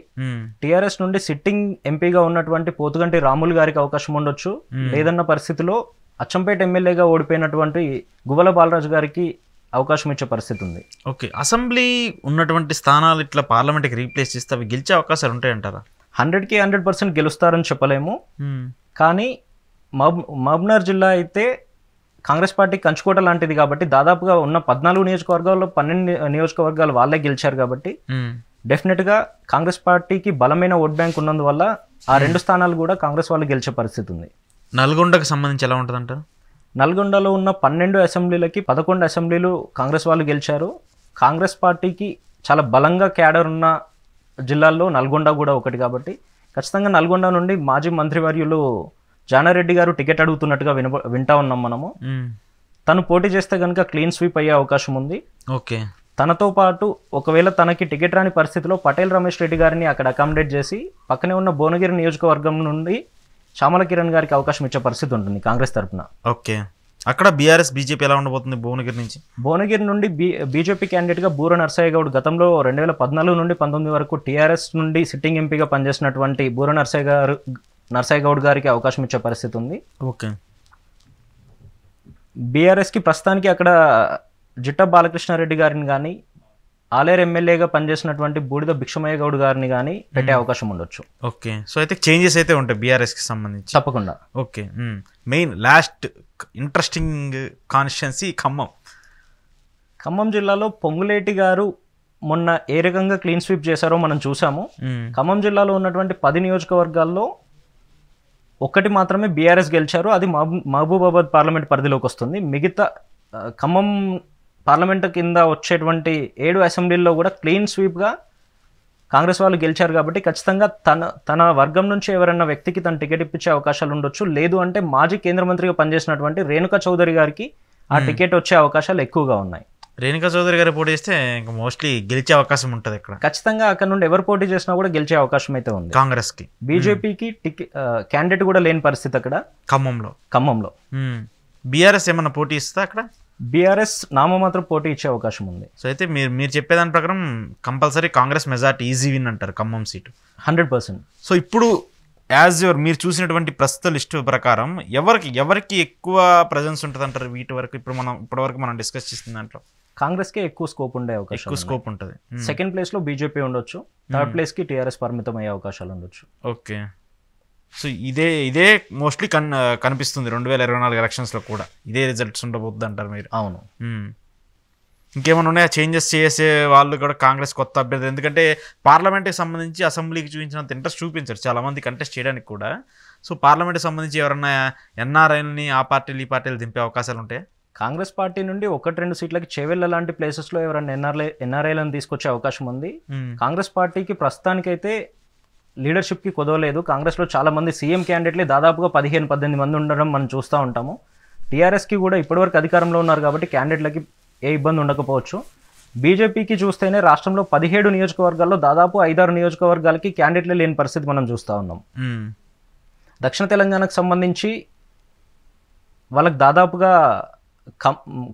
టీఆర్ఎస్ నుండి సిట్టింగ్ ఎంపీగా ఉన్నటువంటి పోతుగంటి రాములు గారికి అవకాశం ఉండొచ్చు. లేదన్న పరిస్థితిలో అచ్చంపేట ఎమ్మెల్యేగా ఓడిపోయినటువంటి గువ్వల బాలరాజు గారికి అవకాశం ఇచ్చే పరిస్థితి ఉంది. ఓకే, అసెంబ్లీ ఉన్నటువంటి స్థానాలు ఇట్లా పార్లమెంట్కి రీప్లేస్ చేస్తే అవి గెలిచే అవకాశాలు ఉంటాయంటారా? 100కి 100% గెలుస్తారని చెప్పలేము. కానీ మహబూబ్నగర్ జిల్లా అయితే కాంగ్రెస్ పార్టీ కంచుకోట లాంటిది కాబట్టి దాదాపుగా ఉన్న 14 నియోజకవర్గాల్లో 12 నియోజకవర్గాలు వాళ్ళే గెలిచారు కాబట్టి డెఫినెట్గా కాంగ్రెస్ పార్టీకి బలమైన ఓట్ బ్యాంక్ ఉన్నందువల్ల ఆ 2 స్థానాలు కూడా కాంగ్రెస్ వాళ్ళు గెలిచే పరిస్థితి ఉంది. నల్గొండకు సంబంధించి ఎలా ఉంటుంది అంటారు? నల్గొండలో ఉన్న 12 అసెంబ్లీలకి 11 అసెంబ్లీలు కాంగ్రెస్ వాళ్ళు గెలిచారు. కాంగ్రెస్ పార్టీకి చాలా బలంగా క్యాడర్ ఉన్న జిల్లాల్లో నల్గొండ కూడా ఒకటి కాబట్టి ఖచ్చితంగా నల్గొండ నుండి మాజీ మంత్రివర్యులు జానారెడ్డి గారు టికెట్ అడుగుతున్నట్టుగా వింటా ఉన్నాం మనము. తను పోటీ చేస్తే కనుక క్లీన్ స్వీప్ అయ్యే అవకాశం ఉంది. ఓకే, తనతో పాటు ఒకవేళ తనకి టికెట్ రాని పరిస్థితిలో పటేల్ రమేష్ రెడ్డి గారిని అక్కడ అకామిడేట్ చేసి పక్కనే ఉన్న భువనగిరి నియోజకవర్గం నుండి చామల కిరణ్ గారికి అవకాశం ఇచ్చే పరిస్థితి ఉంటుంది కాంగ్రెస్ తరఫున. ఓకే, అక్కడ బీఆర్ఎస్ బీజేపీ ఎలా ఉండబోతుంది? భువనగిరి నుంచి భువనగిరి నుండి బీజేపీ క్యాండిడేట్గా బూర నర్సయ్య గౌడ్ గతంలో 2014 నుండి 19 వరకు టీఆర్ఎస్ నుండి సిట్టింగ్ ఎంపీగా పనిచేసినటువంటి బూర నర్సయ్య గౌడ్ గారికి అవకాశం ఇచ్చే పరిస్థితి ఉంది. ఓకే, బీఆర్ఎస్కి ప్రస్తుతానికి అక్కడ జిట్ట బాలకృష్ణారెడ్డి గారిని కానీ ఆలేరు ఎమ్మెల్యేగా పనిచేసినటువంటి బూడిద భిక్షమయ్య గౌడ్ గారిని కానీ పెట్టే అవకాశం ఉండొచ్చు. ఓకే, సో అయితే చేంజెస్ అయితే ఉంటాయి బీఆర్ఎస్కి సంబంధించి తప్పకుండా. Okay, main last interesting constituency Khammam జిల్లాలో పొంగులేటి గారు మొన్న ఏ రకంగా క్లీన్ స్వీప్ చేశారో మనం చూసాము. ఖమ్మం జిల్లాలో ఉన్నటువంటి 10 నియోజకవర్గాల్లో ఒక్కటి మాత్రమే బీఆర్ఎస్ గెలిచారు. అది మహబూబాబాద్ పార్లమెంట్ పరిధిలోకి వస్తుంది. మిగతా ఖమ్మం పార్లమెంట్ కింద వచ్చేటువంటి 7 అసెంబ్లీల్లో కూడా క్లీన్ స్వీప్గా కాంగ్రెస్ వాళ్ళు గెలిచారు కాబట్టి ఖచ్చితంగా తన వర్గం నుంచి ఎవరైనా వ్యక్తికి తన టికెట్ ఇప్పించే అవకాశాలు ఉండొచ్చు. లేదు అంటే మాజీ కేంద్ర మంత్రిగా పనిచేసినటువంటి రేణుకా చౌదరి గారికి ఆ టికెట్ వచ్చే అవకాశాలు ఎక్కువగా ఉన్నాయి. రేణుకా చౌదరి గారు పోటీ చేస్తే ఇంకా మోస్ట్లీ గెలిచే అవకాశం ఉంటుంది. ఇక్కడ ఖచ్చితంగా అక్కడ నుండి ఎవరు పోటీ చేసినా కూడా గెలిచే అవకాశం అయితే ఉంది. కాంగ్రెస్కి బీజేపీకి క్యాండిడేట్ కూడా లేని పరిస్థితి అక్కడ ఖమ్మంలో. బీఆర్ఎస్ ఏమన్నా పోటీ ఇస్తా? అక్కడ బీఆర్ఎస్ నామమాత్రం పోటీ ఇచ్చే అవకాశం ఉంది. సో అయితే మీరు చెప్పేదాని ప్రకారం compulsory Congress majority easy win అంటారు ఖమ్మం సీటు 100%. సో ఇప్పుడు మీరు చూసినటువంటి ప్రస్తుత లిస్టు ప్రకారం ఎవరికి ఎక్కువ ప్రజెన్స్ ఉంటుంది అంటారు? ఇప్పటివరకు మనం డిస్కస్ చేసిన దాంట్లో కాంగ్రెస్కే ఎక్కువ స్కోప్ ఉండే అవకాశం, ఎక్కువ స్కోప్ ఉంటుంది. సెకండ్ ప్లేస్లో బీజేపీ ఉండొచ్చు, థర్డ్ ప్లేస్కి టీఆర్ఎస్ పరిమితం అయ్యే అవకాశాలు ఉండొచ్చు. ఓకే, సో ఇదే మోస్ట్లీ కనిపిస్తుంది 2024 ఎలక్షన్స్లో కూడా ఇదే రిజల్ట్స్ ఉండబోద్ది అంటారు మీరు? అవును. ఇంకేమైనా ఉన్నాయా చేంజెస్ చేసే వాళ్ళు కూడా కాంగ్రెస్ కొత్త అభ్యర్థి? ఎందుకంటే పార్లమెంట్కి సంబంధించి అసెంబ్లీకి చూపించినంత ఇంట్రెస్ట్ చూపించారు చాలామంది కంటెస్ట్ చేయడానికి కూడా. సో పార్లమెంట్కి సంబంధించి ఎవరన్నా ఎన్ఆర్ఐలని ఆ పార్టీలు ఈ పార్టీలు దింపే అవకాశాలు ఉంటాయి? కాంగ్రెస్ పార్టీ నుండి 1-2 సీట్లకి చేవెళ్ళ లాంటి ప్లేసెస్లో ఎవరైనా ఎన్ఆర్ఐలను తీసుకొచ్చే అవకాశం ఉంది. కాంగ్రెస్ పార్టీకి ప్రస్తుతానికైతే లీడర్షిప్కి కుదవలేదు. కాంగ్రెస్లో చాలామంది సీఎం క్యాండిడేట్లే దాదాపుగా 15-18 మంది ఉండడం మనం చూస్తూ ఉంటాము. టీఆర్ఎస్కి కూడా ఇప్పటివరకు అధికారంలో ఉన్నారు కాబట్టి క్యాండిడేట్లకి ఏ ఇబ్బంది ఉండకపోవచ్చు. బీజేపీకి చూస్తేనే రాష్ట్రంలో 17 నియోజకవర్గాల్లో దాదాపు 5-6 నియోజకవర్గాలకి క్యాండిడేట్లే లేని పరిస్థితి మనం చూస్తూ ఉన్నాం. దక్షిణ తెలంగాణకు సంబంధించి వాళ్ళకి దాదాపుగా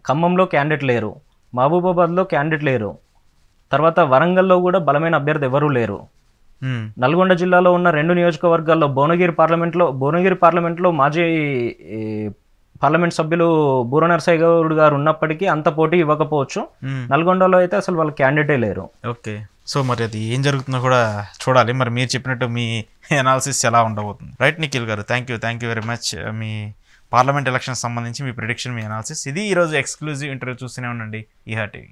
ఖమ్మంలో క్యాండిడేట్ లేరు, మహబూబాబాద్లో క్యాండిడేట్ లేరు, తర్వాత వరంగల్లో కూడా బలమైన అభ్యర్థి ఎవరూ లేరు. నల్గొండ జిల్లాలో ఉన్న 2 నియోజకవర్గాల్లో భువనగిరి పార్లమెంట్లో మాజీ పార్లమెంట్ సభ్యులు బూర నర్సయ్య గౌడ్ గారు ఉన్నప్పటికీ అంత పోటీ ఇవ్వకపోవచ్చు. నల్గొండలో అయితే అసలు వాళ్ళ క్యాండిడేటే లేరు. ఓకే, సో మరి అది ఏం జరుగుతుందో కూడా చూడాలి. మరి మీరు చెప్పినట్టు మీ అనాలిసిస్ ఎలా ఉండబోతుంది? రైట్ నిఖిల్ గారు, thank you very much. Me parliament election సంబంధించి మీ ప్రిడిక్షన్, మీ అనాలిసిస్ ఇది. ఈరోజు ఎక్స్క్లూజివ్ ఇంటర్వ్యూ చూస్తూనే ఉండండి ఈహా టీవీ.